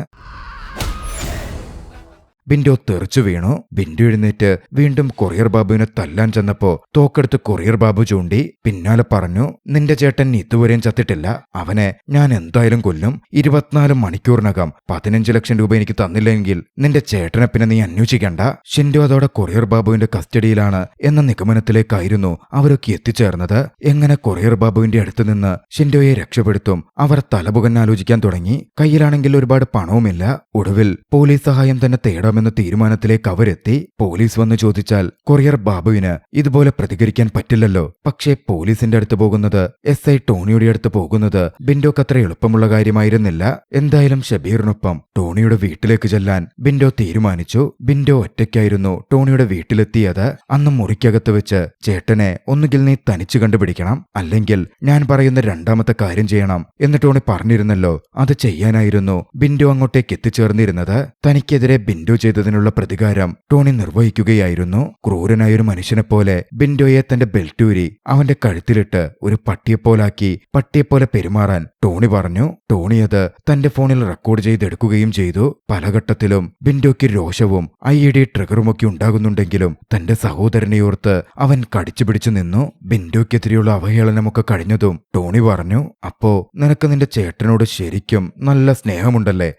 ബിൻഡോ തെറിച്ചു വീണു. ബിൻഡോ എഴുന്നേറ്റ് വീണ്ടും കൊറിയർ ബാബുവിനെ തല്ലാൻ ചെന്നപ്പോ തോക്കെടുത്ത് കൊറിയർ ബാബു ചൂണ്ടി പിന്നാലെ പറഞ്ഞു, നിന്റെ ചേട്ടൻ ഇതുവരെയും ചത്തിട്ടില്ല. അവനെ ഞാൻ എന്തായാലും കൊല്ലും. 24 മണിക്കൂറിനകം 15 ലക്ഷം രൂപ എനിക്ക് തന്നില്ലെങ്കിൽ നിന്റെ ചേട്ടനെ പിന്നെ നീ അന്വേഷിക്കണ്ട. ഷിൻഡോ അതോടെ കൊറിയർ ബാബുവിന്റെ കസ്റ്റഡിയിലാണ് എന്ന നിഗമനത്തിലേക്കായിരുന്നു അവരൊക്കെ എത്തിച്ചേർന്നത്. എങ്ങനെ കൊറിയർ ബാബുവിന്റെ അടുത്ത് നിന്ന് ഷിൻഡോയെ രക്ഷപ്പെടുത്തും? അവർ തലപുകന്നാലോചിക്കാൻ തുടങ്ങി. കയ്യിലാണെങ്കിൽ ഒരുപാട് പണവുമില്ല. ഒടുവിൽ പോലീസ് സഹായം തന്നെ തേടാം എന്ന തീരുമാനത്തിലേക്ക് അവരെത്തി. പോലീസ് വന്ന് ചോദിച്ചാൽ കൊറിയർ ബാബുവിന് ഇതുപോലെ പ്രതികരിക്കാൻ പറ്റില്ലല്ലോ. പക്ഷേ പോലീസിന്റെ അടുത്ത് പോകുന്നത്, SI ടോണിയുടെ അടുത്ത് പോകുന്നത് ബിൻഡോക്ക് അത്ര എളുപ്പമുള്ള കാര്യമായിരുന്നില്ല. എന്തായാലും ഷബീറിനൊപ്പം ടോണിയുടെ വീട്ടിലേക്ക് ചെല്ലാൻ ബിൻഡോ തീരുമാനിച്ചു. ബിൻഡോ ഒറ്റയ്ക്കായിരുന്നു ടോണിയുടെ വീട്ടിലെത്തിയത്. അന്ന് മുറിക്കകത്ത് വെച്ച്, ചേട്ടനെ ഒന്നുകിൽ നീ തനിച്ചു കണ്ടുപിടിക്കണം, അല്ലെങ്കിൽ ഞാൻ പറയുന്ന രണ്ടാമത്തെ കാര്യം ചെയ്യണം എന്ന് ടോണി പറഞ്ഞിരുന്നല്ലോ. അത് ചെയ്യാനായിരുന്നു ബിൻഡോ അങ്ങോട്ടേക്ക് എത്തിച്ചേർന്നിരുന്നത്. തനിക്കെതിരെ ബിൻഡോ ചെയ്തതിനുള്ള പ്രതികാരം ടോണി നിർവഹിക്കുകയായിരുന്നു. ക്രൂരനായൊരു മനുഷ്യനെ പോലെ ബിൻഡോയെ തന്റെ ബെൽറ്റൂരി അവന്റെ കഴുത്തിലിട്ട് ഒരു പട്ടിയെപ്പോലെ പെരുമാറാൻ ടോണി പറഞ്ഞു. ടോണി അത് തന്റെ ഫോണിൽ റെക്കോർഡ് ചെയ്തെടുക്കുകയും ചെയ്തു. പല ഘട്ടത്തിലും ബിൻഡോയ്ക്ക് രോഷവും IED ട്രിഗറുമൊക്കെ ഉണ്ടാകുന്നുണ്ടെങ്കിലും തന്റെ സഹോദരനെയോർത്ത് അവൻ കടിച്ചുപിടിച്ചു നിന്നു. ബിൻഡോയ്ക്കെതിരെയുള്ള അവഹേളനമൊക്കെ കഴിഞ്ഞതും ടോണി പറഞ്ഞു, അപ്പോ നിനക്ക് നിന്റെ ചേട്ടനോട് ശരിക്കും നല്ല സ്നേഹമുണ്ടല്ലേ?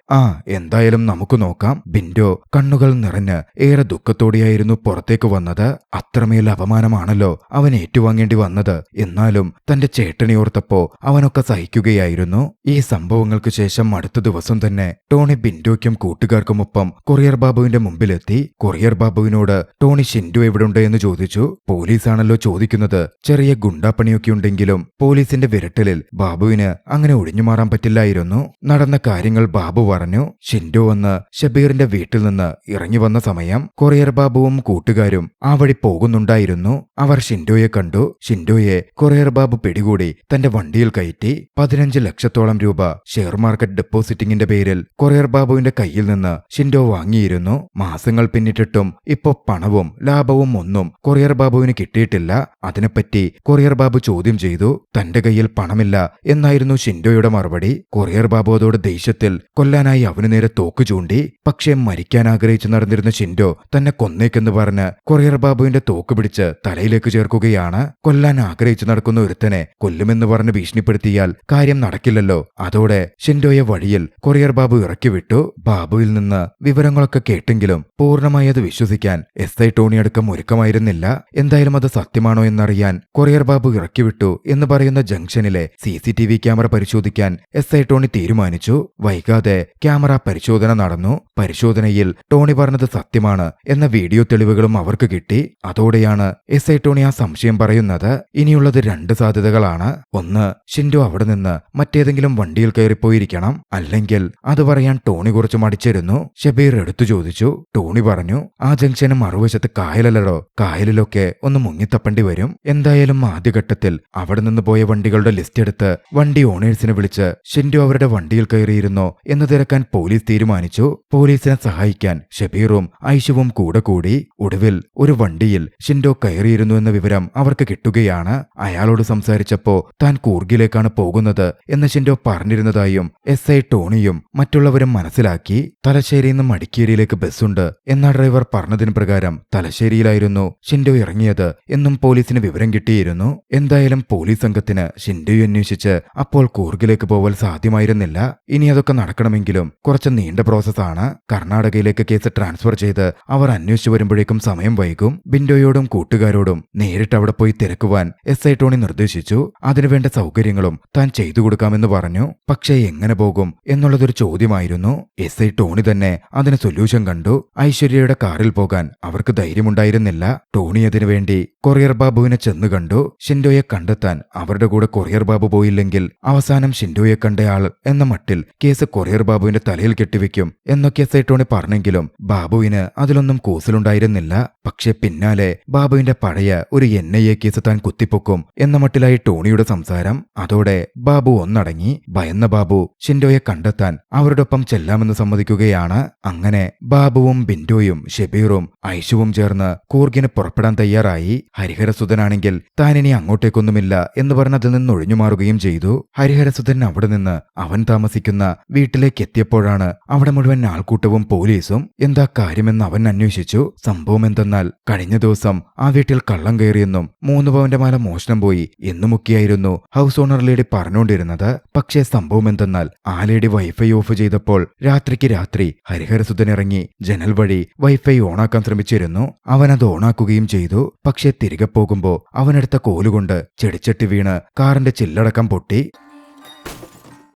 എന്തായാലും നമുക്ക് നോക്കാം. ബിൻഡോ കണ്ണുകൾ നിറഞ്ഞ് ഏറെ ദുഃഖത്തോടെയായിരുന്നു പുറത്തേക്ക് വന്നത്. അത്രമേൽ അപമാനമാണല്ലോ അവൻ ഏറ്റുവാങ്ങേണ്ടി വന്നത്. എന്നാലും തന്റെ ചേട്ടനെയോർത്തപ്പോ അവനൊക്കെ സഹിക്കുകയായിരുന്നു. ഈ സംഭവങ്ങൾക്ക് ശേഷം അടുത്ത ദിവസം തന്നെ ടോണി ബിൻഡോയ്ക്കും കൂട്ടുകാർക്കുമൊപ്പം കൊറിയർ ബാബുവിന്റെ മുമ്പിലെത്തി. കൊറിയർ ബാബുവിനോട് ടോണി ഷിൻഡോ എവിടുണ്ട് എന്ന് ചോദിച്ചു. പോലീസാണല്ലോ ചോദിക്കുന്നത്. ചെറിയ ഗുണ്ടാപ്പണിയൊക്കെ ഉണ്ടെങ്കിലും പോലീസിന്റെ വിരട്ടലിൽ ബാബുവിന് അങ്ങനെ ഒഴിഞ്ഞുമാറാൻ പറ്റില്ലായിരുന്നു. നടന്ന കാര്യങ്ങൾ ബാബു പറഞ്ഞു. ഷിൻഡോ വന്ന് ഷബീറിന്റെ വീട്ടിൽ നിന്ന് ഇറങ്ങി വന്ന സമയം കൊറിയർ ബാബുവും കൂട്ടുകാരും ആ വഴി പോകുന്നുണ്ടായിരുന്നു. അവർ ഷിൻഡോയെ കണ്ടു. ഷിൻഡോയെ കൊറിയർ ബാബു പിടികൂടി തന്റെ വണ്ടിയിൽ കയറ്റി. 15 ലക്ഷത്തോളം രൂപ ഷെയർ മാർക്കറ്റ് ഡെപ്പോസിറ്റിംഗിന്റെ പേരിൽ കൊറിയർ ബാബുവിന്റെ കയ്യിൽ നിന്ന് ഷിൻഡോ വാങ്ങിയിരുന്നു. മാസങ്ങൾ പിന്നിട്ടിട്ടും ഇപ്പോ പണവും ലാഭവും ഒന്നും കൊറിയർ ബാബുവിന് കിട്ടിയിട്ടില്ല. അതിനെപ്പറ്റി കൊറിയർ ബാബു ചോദ്യം ചെയ്തു. തന്റെ കയ്യിൽ പണമില്ല എന്നായിരുന്നു ഷിൻഡോയുടെ മറുപടി. കൊറിയർ ബാബു അതോടെ ദേഷ്യത്തിൽ കൊല്ലാനായി അവനു നേരെ തോക്ക് ചൂണ്ടി. പക്ഷേ മരിക്കാൻ ആഗ്രഹിച്ചു നടന്നിരുന്ന ഷിൻഡോ തന്നെ കൊന്നേക്കെന്ന് പറഞ്ഞ് കൊറിയർ ബാബുവിന്റെ തോക്ക് പിടിച്ച് തലയിലേക്ക് ചേർക്കുകയാണ്. കൊല്ലാൻ ആഗ്രഹിച്ചു നടക്കുന്ന ഒരുത്തനെ കൊല്ലുമെന്ന് പറഞ്ഞ് ഭീഷണിപ്പെടുത്തിയാൽ കാര്യം നടക്കില്ലല്ലോ. അതോടെ ഷിൻഡോയെ വഴിയിൽ കൊറിയർ ബാബു ഇറക്കി വിട്ടു. ബാബുവിൽ നിന്ന് വിവരങ്ങളൊക്കെ കേട്ടെങ്കിലും പൂർണ്ണമായി അത് വിശ്വസിക്കാൻ SI ടോണി അടക്കം ഒരുക്കമായിരുന്നില്ല. എന്തായാലും അത് സത്യമാണോ എന്നറിയാൻ കൊറിയർ ബാബു ഇറക്കി വിട്ടു എന്ന് പറയുന്ന ജംഗ്ഷനിലെ CCTV ക്യാമറ പരിശോധിക്കാൻ SI ടോണി തീരുമാനിച്ചു. വൈകാതെ ക്യാമറ പരിശോധന നടന്നു. പരിശോധനയിൽ ടോണി പറഞ്ഞത് സത്യമാണ് എന്ന വീഡിയോ തെളിവുകളും അവർക്ക് കിട്ടി. അതോടെയാണ് SI ടോണി ആ സംശയം പറയുന്നത്. ഇനിയുള്ളത് 2 സാധ്യതകളാണ്. ഒന്ന്, ഷിൻഡോ അവിടെ നിന്ന് മറ്റേതെങ്കിലും വണ്ടിയിൽ കയറിപ്പോയിരിക്കണം. അല്ലെങ്കിൽ അത് പറയാൻ ടോണി കുറച്ച് മടിച്ചിരുന്നു. ഷബീർ എടുത്തു ചോദിച്ചു. ടോണി പറഞ്ഞു, ആ ജംഗ്ഷന് മറുവശത്ത് കായലല്ലോ, കായലിലൊക്കെ ഒന്ന് മുങ്ങിത്തപ്പണ്ടി വരും. എന്തായാലും ആദ്യഘട്ടത്തിൽ അവിടെ നിന്ന് പോയ വണ്ടികളുടെ ലിസ്റ്റ് എടുത്ത് വണ്ടി ഓണേഴ്സിനെ വിളിച്ച് ഷിൻഡോ അവരുടെ വണ്ടിയിൽ കയറിയിരുന്നോ എന്ന് തിരക്കാൻ പോലീസ് തീരുമാനിച്ചു. പോലീസിനെ സഹായിക്കാൻ ഷബീറും ഐഷുവും കൂടെ കൂടി. ഒടുവിൽ ഒരു വണ്ടിയിൽ ഷിൻഡോ കയറിയിരുന്നു എന്ന വിവരം അവർക്ക് കിട്ടുകയാണ്. അയാളോട് സംസാരിച്ചപ്പോ താൻ കൂർഗിലേക്കാണ് പോകുന്നത് എന്ന് ഷിൻഡോ പറഞ്ഞിരുന്നതായും SI ടോണിയും മറ്റുള്ളവരും മനസ്സിലാക്കി. തലശ്ശേരിയിൽ നിന്ന് മടിക്കേരിയിലേക്ക് ബസ്സുണ്ട് എന്ന ഡ്രൈവർ പറഞ്ഞതിന് പ്രകാരം തലശ്ശേരിയിലായിരുന്നു ഷിൻഡോ ഇറങ്ങിയത് എന്നും പോലീസിന് വിവരം കിട്ടിയിരുന്നു. എന്തായാലും പോലീസ് സംഘത്തിന് ഷിൻഡോയെ അന്വേഷിച്ച് അപ്പോൾ കൂർഗിലേക്ക് പോവാൻ സാധ്യമായിരുന്നില്ല. ഇനി അതൊക്കെ നടക്കണമെങ്കിലും കുറച്ച് നീണ്ട പ്രോസസ്സാണ്. കർണാടകയിലേക്ക് കേസ് ട്രാൻസ്ഫർ ചെയ്ത് അവർ അന്വേഷിച്ചു വരുമ്പോഴേക്കും സമയം വൈകും. ബിൻഡോയോടും കൂട്ടുകാരോടും നേരിട്ട് അവിടെ പോയി തിരക്കുവാൻ SI ടോണി നിർദ്ദേശിച്ചു. അതിനുവേണ്ട സൗകര്യങ്ങളും താൻ ചെയ്തു കൊടുക്കാമെന്ന് പറഞ്ഞു. പക്ഷേ എങ്ങനെ പോകും എന്നുള്ളതൊരു ചോദ്യമായിരുന്നു. SI ടോണി തന്നെ അതിന് സൊല്യൂഷൻ കണ്ടു. ഐശ്വര്യയുടെ കാറിൽ പോകാൻ അവർക്ക് ധൈര്യമുണ്ടായിരുന്നില്ല. ടോണി അതിനുവേണ്ടി കൊറിയർ ബാബുവിനെ ചെന്ന് കണ്ടു. ഷിൻഡോയെ കണ്ടെത്താൻ അവരുടെ കൂടെ കൊറിയർ ബാബു പോയില്ലെങ്കിൽ അവസാനം ഷിൻഡോയെ കണ്ടയാൾ എന്ന മട്ടിൽ കേസ് കൊറിയർ ബാബുവിന്റെ തലയിൽ കെട്ടിവെക്കും എന്നൊക്കെ SI ടോണി പറഞ്ഞെങ്കിലും ബാബുവിന് അതിലൊന്നും കൂസലുണ്ടായിരുന്നില്ല. പക്ഷെ പിന്നാലെ ബാബുവിന്റെ പഴയ ഒരു NIA കേസ് താൻ കുത്തിപ്പൊക്കും എന്ന മട്ടിലായി ടോണിയുടെ സംസാരം. അതോടെ ബാബു ഒന്നടങ്ങി. ഭയന്ന ബാബു ഷിൻഡോയെ കണ്ടെത്താൻ അവരുടെ ഒപ്പം ചെല്ലാമെന്ന് സമ്മതിക്കുകയാണ്. അങ്ങനെ ബാബുവും ബിൻഡോയും ഷെബീറും ഐഷുവും ചേർന്ന് കൂർഗിന് പുറപ്പെടാൻ തയ്യാറായി. ഹരിഹരസുധനാണെങ്കിൽ താനിനി അങ്ങോട്ടേക്കൊന്നുമില്ല എന്ന് പറഞ്ഞ് അതിൽ നിന്ന് ഒഴിഞ്ഞുമാറുകയും ചെയ്തു. ഹരിഹരസുധൻ അവിടെ നിന്ന് അവൻ താമസിക്കുന്ന വീട്ടിലേക്ക് എത്തിയപ്പോഴാണ് അവിടെ മുഴുവൻ ആൾക്കൂട്ടവും പോലീസും. എന്താ കാര്യമെന്ന് അവൻ അന്വേഷിച്ചു. സംഭവം എന്തെന്നാൽ കഴിഞ്ഞ ദിവസം ആ വീട്ടിൽ കള്ളം കയറിയെന്നും 3 പവന്റെ മാല മോഷണം പോയി എന്നുമൊക്കെയായിരുന്നു ഹൗസ് ഓണർ ലേഡി പറഞ്ഞുകൊണ്ടിരുന്നത്. പക്ഷേ സംഭവം എന്തെന്നാൽ ആ ലേഡി വൈഫൈ ഓഫ് ചെയ്തപ്പോൾ രാത്രി ഹരിഹരസുധൻ ഇറങ്ങി ജനൽ വഴി വൈഫൈ ഓണാക്കാൻ ശ്രമിച്ചിരുന്നു. അവനത് ഓണാക്കുകയും ചെയ്തു. പക്ഷേ തിരികെ പോകുമ്പോ അവനെടുത്ത കോലുകൊണ്ട് ചെടിച്ചട്ടി വീണ് കാറിന്റെ ചില്ലടക്കം പൊട്ടി.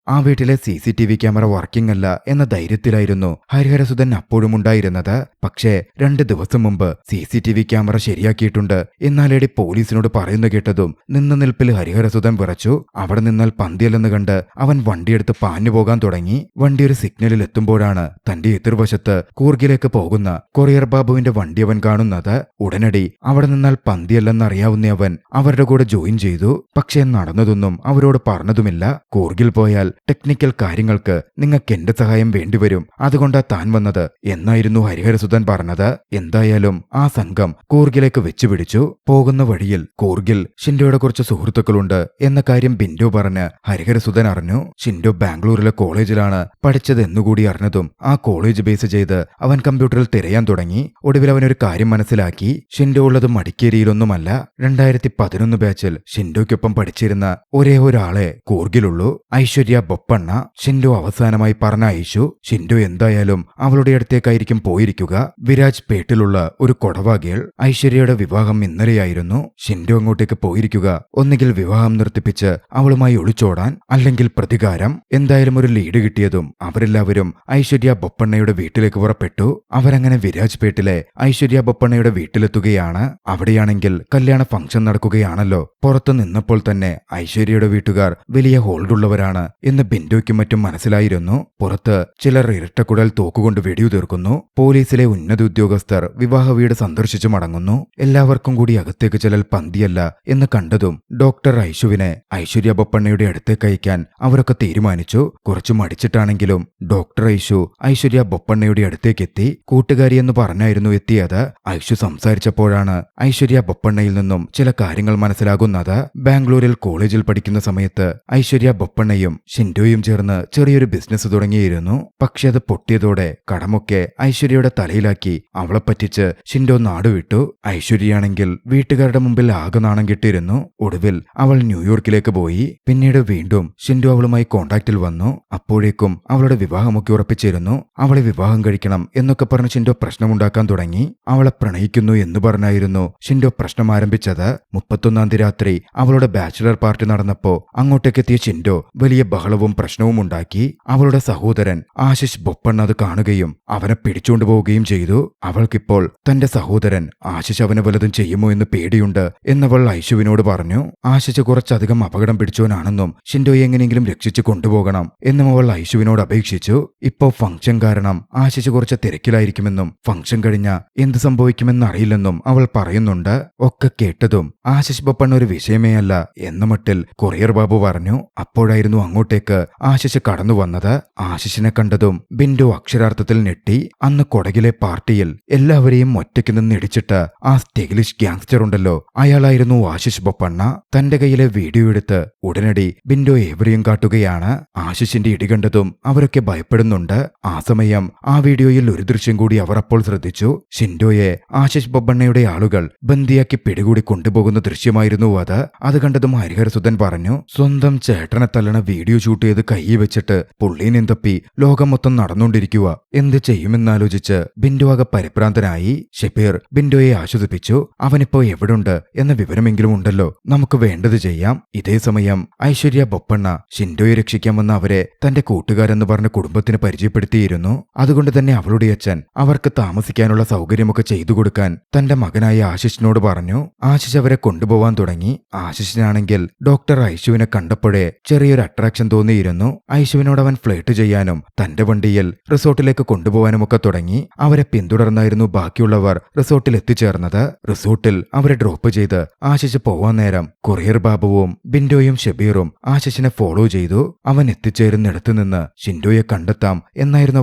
ആ വീട്ടിലെ CCTV ക്യാമറ വർക്കിംഗ് അല്ല എന്ന ധൈര്യത്തിലായിരുന്നു ഹരിഹരസുധൻ അപ്പോഴും ഉണ്ടായിരുന്നത്. പക്ഷേ 2 ദിവസം മുമ്പ് CCTV ക്യാമറ ശരിയാക്കിയിട്ടുണ്ട് എന്നാലേടി പോലീസിനോട് പറയുന്നു കേട്ടതും നിന്ന നിൽപ്പിൽ ഹരിഹരസുധൻ വിറച്ചു. അവിടെ നിന്നാൽ പന്തിയല്ലെന്ന് കണ്ട് അവൻ വണ്ടിയെടുത്ത് പാഞ്ഞു പോകാൻ തുടങ്ങി. വണ്ടി ഒരു സിഗ്നലിൽ എത്തുമ്പോഴാണ് തന്റെ എതിർവശത്ത് കൂർഗിലേക്ക് പോകുന്ന കൊറിയർ ബാബുവിന്റെ വണ്ടി അവൻ കാണുന്നത്. ഉടനടി അവിടെ നിന്നാൽ പന്തിയല്ലെന്നറിയാവുന്ന അവൻ അവരുടെ കൂടെ ജോയിൻ ചെയ്തു. പക്ഷേ നടന്നതൊന്നും അവരോട് പറഞ്ഞതുമില്ല. കൂർഗിൽ പോയാൽ ടെക്നിക്കൽ കാര്യങ്ങൾക്ക് നിങ്ങൾക്ക് എന്റെ സഹായം വേണ്ടിവരും, അതുകൊണ്ടാ താൻ വന്നത് എന്നായിരുന്നു ഹരിഹരസുധൻ പറഞ്ഞത്. എന്തായാലും ആ സംഘം കൂർഗിലേക്ക് വെച്ചുപിടിച്ചു. പോകുന്ന വഴിയിൽ കൂർഗിൽ ഷിൻഡോയുടെ കുറച്ച് സുഹൃത്തുക്കളുണ്ട് എന്ന കാര്യം ബിൻഡോ പറഞ്ഞ് ഹരിഹരസുധൻ അറിഞ്ഞു. ഷിൻഡോ ബാംഗ്ലൂരിലെ കോളേജിലാണ് പഠിച്ചത് എന്നുകൂടി അറിഞ്ഞതും ആ കോളേജ് ബേസ് ചെയ്ത് അവൻ കമ്പ്യൂട്ടറിൽ തിരയാൻ തുടങ്ങി. ഒടുവിൽ അവനൊരു കാര്യം മനസ്സിലാക്കി. ഷിൻഡോ ഉള്ളത് മടിക്കേരിയിലൊന്നുമല്ല. 2011 ബാച്ചിൽ ഷിൻഡോയ്ക്കൊപ്പം പഠിച്ചിരുന്ന ഒരേ ഒരാളെ കൂർഗിലുള്ളൂ, ഐശ്വര്യ ബൊപ്പണ്ണ. ഷിൻഡോ അവസാനമായി പറഞ്ഞ ഐഷു. ഷിൻഡോ എന്തായാലും അവളുടെ അടുത്തേക്കായിരിക്കും പോയിരിക്കുക. വിരാജ് പേട്ടിലുള്ള ഒരു കൊടവാഗേൾ. ഐശ്വര്യയുടെ വിവാഹം ഇന്നലെയായിരുന്നു. ഷിൻഡോ അങ്ങോട്ടേക്ക് പോയിരിക്കുക. ഒന്നുകിൽ വിവാഹം നിർത്തിപ്പിച്ച് അവളുമായി ഒളിച്ചോടാൻ, അല്ലെങ്കിൽ പ്രതികാരം. എന്തായാലും ഒരു ലീഡ് കിട്ടിയതും അവരെല്ലാവരും ഐശ്വര്യ ബൊപ്പണ്ണയുടെ വീട്ടിലേക്ക് പുറപ്പെട്ടു. അവരങ്ങനെ വിരാജ് പേട്ടിലെ ഐശ്വര്യ ബൊപ്പണ്ണയുടെ വീട്ടിലെത്തുകയാണ്. അവിടെയാണെങ്കിൽ കല്യാണ ഫംഗ്ഷൻ നടക്കുകയാണല്ലോ. പുറത്തു നിന്നപ്പോൾ തന്നെ ഐശ്വര്യയുടെ വീട്ടുകാർ വലിയ ഹോൾഡുള്ളവരാണ് എന്ന് ബിൻഡോയ്ക്കും മറ്റും മനസ്സിലായിരുന്നു. പുറത്ത് ചിലർ ഇരട്ടക്കുടൽ തോക്കുകൊണ്ട് വെടിയുതിർക്കുന്നു. പോലീസിലെ ഉന്നത ഉദ്യോഗസ്ഥർ വിവാഹ വീട് സന്ദർശിച്ചു മടങ്ങുന്നു. എല്ലാവർക്കും കൂടി അകത്തേക്ക് ചെല്ലൽ പന്തിയല്ല എന്ന് കണ്ടതും ഡോക്ടർ ഐഷുവിനെ ഐശ്വര്യ ബൊപ്പണ്ണയുടെ അടുത്തേക്ക് അയക്കാൻ അവരൊക്കെ തീരുമാനിച്ചു. കുറച്ചു മടിച്ചിട്ടാണെങ്കിലും ഡോക്ടർ ഐഷു ഐശ്വര്യ ബൊപ്പണ്ണയുടെ അടുത്തേക്കെത്തി. കൂട്ടുകാരിയെന്ന് പറഞ്ഞായിരുന്നു എത്തിയത്. ഐഷു സംസാരിച്ചപ്പോഴാണ് ഐശ്വര്യ ബൊപ്പണ്ണയിൽ നിന്നും ചില കാര്യങ്ങൾ മനസ്സിലാകുന്നത്. ബാംഗ്ലൂരിൽ കോളേജിൽ പഠിക്കുന്ന സമയത്ത് ഐശ്വര്യ ബൊപ്പണ്ണയും ഷിൻഡോയും ചേർന്ന് ചെറിയൊരു ബിസിനസ് തുടങ്ങിയിരുന്നു. പക്ഷെ അത് പൊട്ടിയതോടെ കടമൊക്കെ ഐശ്വര്യയുടെ തലയിലാക്കി അവളെ പറ്റിച്ച് ഷിൻഡോ നാടുവിട്ടു. ഐശ്വര്യയാണെങ്കിൽ വീട്ടുകാരുടെ മുമ്പിൽ ആകെ നാണം കെട്ടിയിരുന്നു. ഒടുവിൽ അവൾ ന്യൂയോർക്കിലേക്ക് പോയി. പിന്നീട് വീണ്ടും ഷിൻഡോ അവളുമായി കോണ്ടാക്റ്റിൽ വന്നു. അപ്പോഴേക്കും അവളുടെ വിവാഹമൊക്കെ ഉറപ്പിച്ചിരുന്നു. അവളെ വിവാഹം കഴിക്കണം എന്നൊക്കെ പറഞ്ഞ് ഷിൻഡോ പ്രശ്നമുണ്ടാക്കാൻ തുടങ്ങി. അവളെ പ്രണയിക്കുന്നു എന്ന് പറഞ്ഞായിരുന്നു ഷിൻഡോ പ്രശ്നം ആരംഭിച്ചത്. 31-ാം തീയതി രാത്രി അവളുടെ ബാച്ചിലർ പാർട്ടി നടന്നപ്പോ അങ്ങോട്ടേക്കെത്തിയ ഷിൻഡോ വലിയ ബഹളവും പ്രശ്നവും ഉണ്ടാക്കി. അവളുടെ സഹോദരൻ ആശിഷ് ബൊപ്പണ്ണ അത് കാണുകയും അവനെ പിടിച്ചുകൊണ്ടുപോവുകയും ചെയ്തു. അവൾക്കിപ്പോൾ തന്റെ സഹോദരൻ ആശിഷ് അവനെ വല്ലതും ചെയ്യുമോ എന്ന് പേടിയുണ്ട് എന്നവൾ ഐഷുവിനോട് പറഞ്ഞു. ആശിഷ് കുറച്ചധികം അപകടം പിടിച്ചവനാണെന്നും ഷിൻഡോയെ എങ്ങനെയെങ്കിലും രക്ഷിച്ചു കൊണ്ടുപോകണം എന്നും അവൾ ഐഷുവിനോട് അപേക്ഷിച്ചു. ഇപ്പോ ഫംഗ്ഷൻ കാരണം ആശിഷ് കുറച്ച് തിരക്കിലായിരിക്കുമെന്നും ഫംഗ്ഷൻ കഴിഞ്ഞ എന്ത് സംഭവിക്കുമെന്നറിയില്ലെന്നും അവൾ പറയുന്നുണ്ട്. ഒക്കെ കേട്ടതും ആശിഷ് ബൊപ്പണ്ണ ഒരു വിഷയമേ അല്ല എന്ന മട്ടിൽ കൊറിയർ ബാബു പറഞ്ഞു. അപ്പോഴായിരുന്നു അങ്ങോട്ടേക്ക് അടുത്തേക്ക് ആശിഷ് കടന്നു വന്നത്. ആശിഷിനെ കണ്ടതും ബിന്ദു അക്ഷരാർത്ഥത്തിൽ ഞെട്ടി. അന്ന് കൊടകിലെ പാർട്ടിയിൽ എല്ലാവരെയും ഒറ്റയ്ക്ക് നിന്ന് ഇടിച്ചിട്ട് ആ സ്റ്റൈലിഷ് ഗ്യാങ്സ്റ്റർ ഉണ്ടല്ലോ, അയാളായിരുന്നു ആശിഷ് ബൊപ്പണ്ണ. തന്റെ കയ്യിലെ വീഡിയോ എടുത്ത് ഉടനടി ബിന്ദു ഏവരെയും കാട്ടുകയാണ്. ആശിഷിന്റെ ഇടി കണ്ടതും അവരൊക്കെ ഭയപ്പെടുന്നുണ്ട്. ആ സമയം ആ വീഡിയോയിൽ ഒരു ദൃശ്യം കൂടി അവർ അപ്പോൾ ശ്രദ്ധിച്ചു. ഷിൻഡോയെ ആശിഷ് ബൊപ്പണ്ണയുടെ ആളുകൾ ബന്ദിയാക്കി പിടികൂടി കൊണ്ടുപോകുന്ന ദൃശ്യമായിരുന്നു അത്. അത് കണ്ടതും ഹരിഹരസുധൻ പറഞ്ഞു, സ്വന്തം ചേട്ടനെ തല്ലണ വീഡിയോ ഷൂട്ട് ചെയ്ത് കൈ വെച്ചിട്ട് പുള്ളീനെയും തപ്പി ലോകം മൊത്തം നടന്നുകൊണ്ടിരിക്കുക, എന്ത് ചെയ്യുമെന്നാലോചിച്ച് ബിന്ദു ആകെ പരിഭ്രാന്തനായി. ഷബീർ ബിന്ദുയെ ആശ്വസിപ്പിച്ചു. അവനിപ്പോ എവിടുണ്ട് എന്ന വിവരമെങ്കിലും ഉണ്ടല്ലോ, നമുക്ക് വേണ്ടത് ചെയ്യാം. ഇതേ സമയം ഐശ്വര്യ ബൊപ്പണ്ണ ഷിൻഡോയെ രക്ഷിക്കാൻ വന്ന അവരെ തന്റെ കൂട്ടുകാരെന്ന് പറഞ്ഞ കുടുംബത്തിന് പരിചയപ്പെടുത്തിയിരുന്നു. അതുകൊണ്ട് തന്നെ അവളുടെ അച്ഛൻ അവർക്ക് താമസിക്കാനുള്ള സൗകര്യമൊക്കെ ചെയ്തു കൊടുക്കാൻ തന്റെ മകനായ ആശിഷിനോട് പറഞ്ഞു. ആശിഷ് അവരെ കൊണ്ടുപോവാൻ തുടങ്ങി. ആശിഷിനാണെങ്കിൽ ഡോക്ടർ ഐശുവിനെ കണ്ടപ്പോഴേ ചെറിയൊരു അട്രാക്ഷൻ തോന്നിയിരുന്നു. ഐശുവിനോട് അവൻ ഫ്ലേട്ട് ചെയ്യാനും തന്റെ വണ്ടിയിൽ റിസോർട്ടിലേക്ക് കൊണ്ടുപോകാനുമൊക്കെ തുടങ്ങി. അവരെ പിന്തുടർന്നായിരുന്നു ബാക്കിയുള്ളവർ റിസോർട്ടിൽ എത്തിച്ചേർന്നത്. റിസോർട്ടിൽ അവരെ ഡ്രോപ്പ് ചെയ്ത് ആശിഷ് പോവാൻ നേരം കൊറിയർ ബാബുവും ബിന്ദോയും ഷബീറും ആശിഷിനെ ഫോളോ ചെയ്തു. അവൻ എത്തിച്ചേരുന്നിടത്തു നിന്ന് ഷിൻഡോയെ കണ്ടെത്താം എന്നായിരുന്നു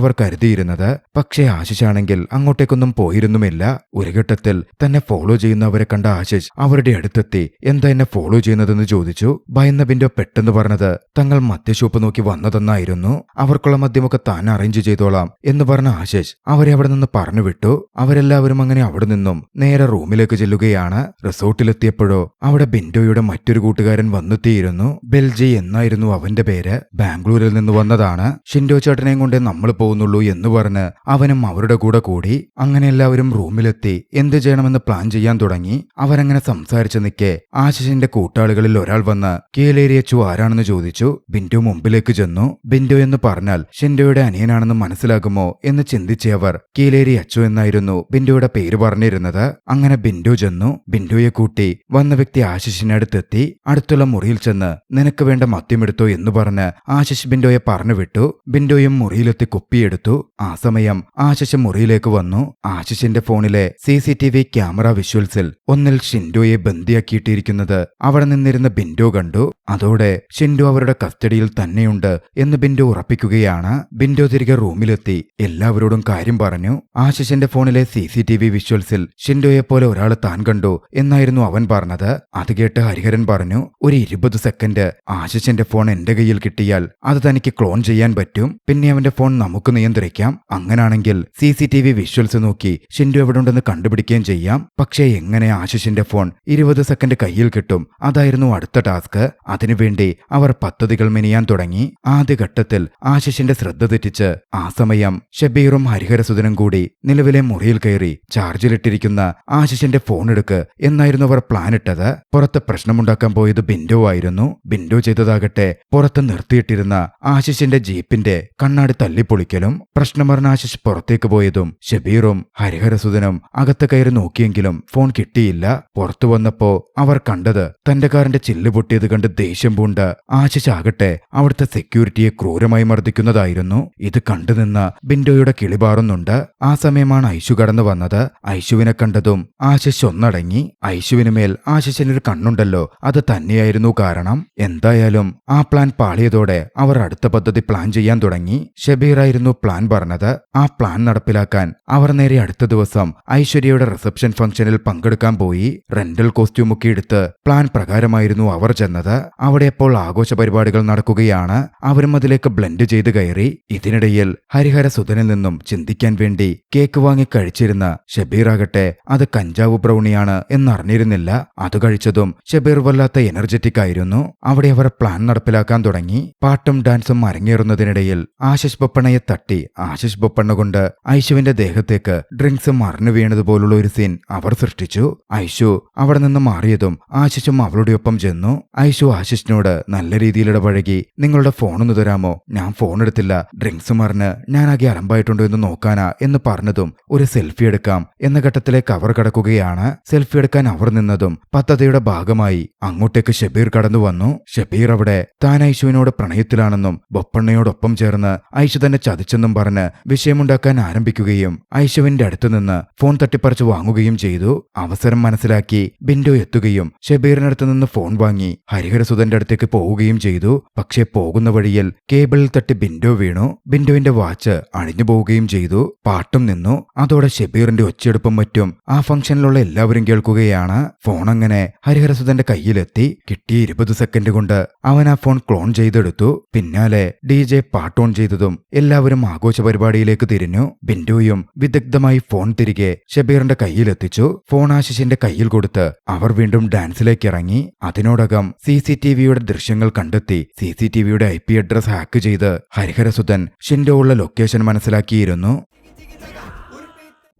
അവർ കരുതിയിരുന്നത്. പക്ഷേ ആശിഷാണെങ്കിൽ അങ്ങോട്ടേക്കൊന്നും പോയിരുന്നുമില്ല. ഒരു ഘട്ടത്തിൽ തന്നെ ഫോളോ ചെയ്യുന്നവരെ കണ്ട ആശിഷ് അവരുടെ അടുത്തെത്തി എന്താ എന്നെ ഫോളോ ചെയ്യുന്നതെന്ന് ചോദിച്ചു. ഭയന്ന ബിന്ദോ പെട്ടെന്ന് പറഞ്ഞത് തങ്ങൾ മദ്യഷോപ്പ് നോക്കി വന്നതെന്നായിരുന്നു. അവർക്കുള്ള മദ്യമൊക്കെ താൻ അറേഞ്ച് ചെയ്തോളാം എന്ന് പറഞ്ഞ ആശിഷ് അവരെ അവിടെ നിന്ന് പറഞ്ഞു വിട്ടു. അവരെല്ലാവരും അങ്ങനെ അവിടെ നിന്നും നേരെ റൂമിലേക്ക് ചെല്ലുകയാണ്. റിസോർട്ടിലെത്തിയപ്പോഴോ അവിടെ ബിന്ദോയുടെ മറ്റൊരു കൂട്ടുകാരൻ വന്നെത്തിയിരുന്നു. ബെൽജി എന്നായിരുന്നു അവന്റെ പേര്. ബാംഗ്ലൂരിൽ നിന്ന് വന്നതാണ്. ഷിൻഡോ ചേട്ടനെയും കൊണ്ടേ നമ്മൾ പോകുന്നുള്ളൂ എന്ന് പറഞ്ഞ് അവനും അവരുടെ കൂടെ കൂടി. അങ്ങനെ എല്ലാവരും റൂമിലെത്തി എന്ത് ചെയ്യണമെന്ന് പ്ലാൻ ചെയ്യാൻ തുടങ്ങി. അവരങ്ങനെ സംസാരിച്ചു നിൽക്കെ ആശിഷിന്റെ കൂട്ടാളികളിൽ ഒരാൾ വന്ന് കീലേരിയച്ചു ആരാണെന്ന് ചോദിച്ചു. ബിന്ദു മുമ്പിലേക്ക് ചെന്നു. ബിന്ദു എന്ന് പറഞ്ഞാൽ ഷിൻഡോയുടെ അനിയനാണെന്ന് മനസ്സിലാകുമോ എന്ന് ചിന്തിച്ച അവർ കീലേരി അച്ചു എന്നായിരുന്നു ബിന്ദുയുടെ പേര് പറഞ്ഞിരുന്നത്. അങ്ങനെ ബിന്ദു ചെന്നു. ബിന്ദുയെ കൂട്ടി വന്ന വ്യക്തി ആശിഷിനടുത്തെത്തി. അടുത്തുള്ള മുറിയിൽ ചെന്ന് നിനക്ക് വേണ്ട മദ്യമെടുത്തോ എന്ന് പറഞ്ഞ് ആശിഷ് ബിന്ദുയെ പറഞ്ഞു വിട്ടു. ബിന്ദുയും മുറിയിലെത്തി കുപ്പിയെടുത്തു. ആ സമയം ആശിഷ് മുറിയിലേക്ക് വന്നു. ആശിഷിന്റെ ഫോണിലെ CCTV ക്യാമറ വിഷ്വൽസിൽ ഒന്നിൽ ഷിൻഡോയെ ബന്ദിയാക്കിയിട്ടിരിക്കുന്നത് അവിടെ നിന്നിരുന്ന ബിന്ദു കണ്ടു. അതോടെ ഷിൻഡോ അവരുടെ കസ്റ്റഡിയിൽ തന്നെയുണ്ട് എന്ന് ബിന്ദു ഉറപ്പിക്കുകയാണ്. ബിന്ദു തിരികെ റൂമിലെത്തി എല്ലാവരോടും കാര്യം പറഞ്ഞു. ആശിഷിന്റെ ഫോണിലെ CCTV വിഷ്വൽസിൽ ഷിൻഡോയെ പോലെ ഒരാൾ താൻ കണ്ടു എന്നായിരുന്നു അവൻ പറഞ്ഞത്. അത് കേട്ട് ഹരിഹരൻ പറഞ്ഞു, ഒരു 20 സെക്കൻഡ് ആശിഷിന്റെ ഫോൺ എന്റെ കയ്യിൽ കിട്ടിയാൽ അത് തനിക്ക് ക്ലോൺ ചെയ്യാൻ പറ്റും. പിന്നെ അവന്റെ ഫോൺ നമുക്ക് നിയന്ത്രിക്കാം. അങ്ങനാണെങ്കിൽ CCTV വിഷ്വൽസ് നോക്കി ഷിൻഡോ എവിടുണ്ടെന്ന് കണ്ടുപിടിക്കുകയും ചെയ്യാം. പക്ഷേ എങ്ങനെ ആശിഷിന്റെ ഫോൺ 20 സെക്കൻഡ് കയ്യിൽ കിട്ടും? അതായിരുന്നു അടുത്ത ടാസ്ക്. അതിനുവേണ്ടി അവർ പദ്ധതികൾ മെനയാൻ തുടങ്ങി. ആദ്യഘട്ടത്തിൽ ആശിഷിന്റെ ശ്രദ്ധ തെറ്റിച്ച് ആ സമയം ഷബീറും ഹരിഹരസുധനും കൂടി നിലവിലെ മുറിയിൽ കയറി ചാർജിലിട്ടിരിക്കുന്ന ആശിഷിന്റെ ഫോൺ എടുക്ക് എന്നായിരുന്നു അവർ പ്ലാൻ ഇട്ടത്. പുറത്ത് പ്രശ്നമുണ്ടാക്കാൻ പോയത് ബിന്ദു ആയിരുന്നു. ബിന്ദു ചെയ്തതാകട്ടെ പുറത്ത് നിർത്തിയിട്ടിരുന്ന ആശിഷിന്റെ ജീപ്പിന്റെ കണ്ണാടി തല്ലിപ്പൊളിക്കലും. പ്രശ്നം പറഞ്ഞ ആശിഷ് പുറത്തേക്ക് പോയതും ഷബീറും ഹരിഹരസുധനും അകത്ത് കയറി നോക്കിയെങ്കിലും ഫോൺ കിട്ടിയില്ല. പുറത്തു വന്നപ്പോ അവർ കണ്ടത് തന്റെ കാറിന്റെ ചില്ല് പൊട്ടിയത് കണ്ട് ദേഷ്യം പൂണ്ട് ആശിഷ് ആകട്ടെ അവിടുത്തെ സെക്യൂരിറ്റിയെ ക്രൂരമായി മർദ്ദിക്കുന്നതായിരുന്നു. ഇത് കണ്ടുനിന്ന ബിന്ദോയുടെ കിളിപാറുന്നുണ്ട്. ആ സമയമാണ് ഐശു കടന്നു വന്നത്. ഐശുവിനെ കണ്ടതും ആശിഷ് ഒന്നടങ്ങി. ഐശുവിന് മേൽ ആശിഷിനൊരു കണ്ണുണ്ടല്ലോ, അത് തന്നെയായിരുന്നു കാരണം. എന്തായാലും ആ പ്ലാൻ പാളിയതോടെ അവർ അടുത്ത പദ്ധതി പ്ലാൻ ചെയ്യാൻ തുടങ്ങി. ഷബീറായിരുന്നു പ്ലാൻ പറഞ്ഞത്. ആ പ്ലാൻ നടപ്പിലാക്കാൻ അവർ നേരെ അടുത്ത ദിവസം ഐശ്വര്യയുടെ റിസപ്ഷൻ ഫംഗ്ഷനിൽ പങ്കെടുക്കാൻ പോയി. റെന്റൽ കോസ്റ്റ്യൂമൊക്കെ എടുത്ത് പ്ലാൻ പ്രകാരമായിരുന്നു അവർ ചെന്നത്. അവിടെ ഇപ്പോൾ ആഘോഷ പരിപാടികൾ നടക്കുകയാണ്. അവരും അതിലേക്ക് ബ്ലെൻഡ് ചെയ്ത് കയറി. ഇതിനിടയിൽ ഹരിഹരസുധനിൽ നിന്നും ചിന്തിക്കാൻ വേണ്ടി കേക്ക് വാങ്ങി കഴിച്ചിരുന്ന ഷബീറാകട്ടെ അത് കഞ്ചാവ് ബ്രൗണിയാണ് എന്നറിഞ്ഞിരുന്നില്ല. അത് കഴിച്ചതും ഷബീർ വല്ലാത്ത എനർജറ്റിക് ആയിരുന്നു. അവിടെ അവർ പ്ലാൻ നടപ്പിലാക്കാൻ തുടങ്ങി. പാട്ടും ഡാൻസും അരങ്ങേറുന്നതിനിടയിൽ ആശിഷ് ബൊപ്പണ്ണയെ തട്ടി ആശിഷ് ബൊപ്പണ്ണ കൊണ്ട് ഐശുവിന്റെ ദേഹത്തേക്ക് ഡ്രിങ്ക്സ് മറിഞ്ഞു വീണതുപോലുള്ള ഒരു സീൻ അവർ സൃഷ്ടിച്ചു. ഐശു അവിടെ നിന്ന് മാറിയതും ആശിഷും അവളുടെ ഒപ്പം ചെന്നു. ഐശു ആശിഷിനോട് നല്ല രീതിയിൽ ഇടപഴകി നിങ്ങളുടെ ഫോണൊന്ന് തരാമോ, ഞാൻ ഫോൺ എടുത്തില്ല, ഡ്രിങ്ക്സ് മറിഞ്ഞ് ഞാനാകെ അലമ്പായിട്ടുണ്ടോ എന്ന് നോക്കാനാ എന്ന് പറഞ്ഞതും ഒരു സെൽഫി എടുക്കാം എന്ന ഘട്ടത്തിലേക്ക് അവർ കടക്കുകയാണ്. സെൽഫി എടുക്കാൻ അവർ നിന്നതും പദ്ധതിയുടെ ഭാഗമായി അങ്ങോട്ടേക്ക് ഷബീർ കടന്നു വന്നു. ഷബീർ അവിടെ താൻ ഐശുവിനോട് പ്രണയത്തിലാണെന്നും ബൊപ്പണ്ണയോടൊപ്പം ചേർന്ന് ഐശു തന്നെ ചതിച്ചെന്നും പറഞ്ഞ് വിഷയമുണ്ടാക്കാൻ ആരംഭിക്കുകയും ഐശുവിന്റെ അടുത്തുനിന്ന് ഫോൺ തട്ടിപ്പറിച്ചു വാങ്ങുകയും ചെയ്തു. അവസരം മനസ്സിലാക്കി ബിന്ദു എത്തുകയും ഷബീറിനടുത്ത് നിന്ന് ഫോൺ വാങ്ങി ഹരിഹരസുധന്റെ അടുത്തേക്ക് പോവുകയും ചെയ്തു. പക്ഷേ പോകുന്ന വഴിയിൽ കേബിളിൽ തട്ടി ബിൻഡോ വീണു. ബിൻഡോവിന്റെ വാച്ച് അണിഞ്ഞു പോവുകയും ചെയ്തു. പാട്ടും നിന്നു. അതോടെ ഷബീറിന്റെ ഒച്ചയെടുപ്പും മറ്റും ആ ഫംഗ്ഷനിലുള്ള എല്ലാവരും കേൾക്കുകയാണ്. ഫോൺ അങ്ങനെ ഹരിഹരസുധന്റെ കയ്യിലെത്തി. കിട്ടിയ 20 സെക്കൻഡ് കൊണ്ട് അവൻ ആ ഫോൺ ക്ലോൺ ചെയ്തെടുത്തു. പിന്നാലെ DJ പാട്ട് ഓൺ ചെയ്തതും എല്ലാവരും ആഘോഷ പരിപാടിയിലേക്ക് തിരിഞ്ഞു. ബിൻഡോയും വിദഗ്ധമായി ഫോൺ തിരികെ ഷബീറിന്റെ കയ്യിലെത്തിച്ചു. ഫോൺ ആശിഷിന്റെ കയ്യിൽ കൊടുത്ത് അവർ വീണ്ടും ഡാൻസിലേക്ക് ഇറങ്ങി. അതിനോടകം CCTVയുടെ ദൃശ്യങ്ങൾ കണ്ടെത്തി CCTVയുടെ IP അഡ്രസ് ഹാക്ക് ചെയ്ത് ഹരിഹരസുധൻ ഷിൻഡോ ഉള്ള ലൊക്കേഷൻ മനസ്സിലാക്കിയിരുന്നു.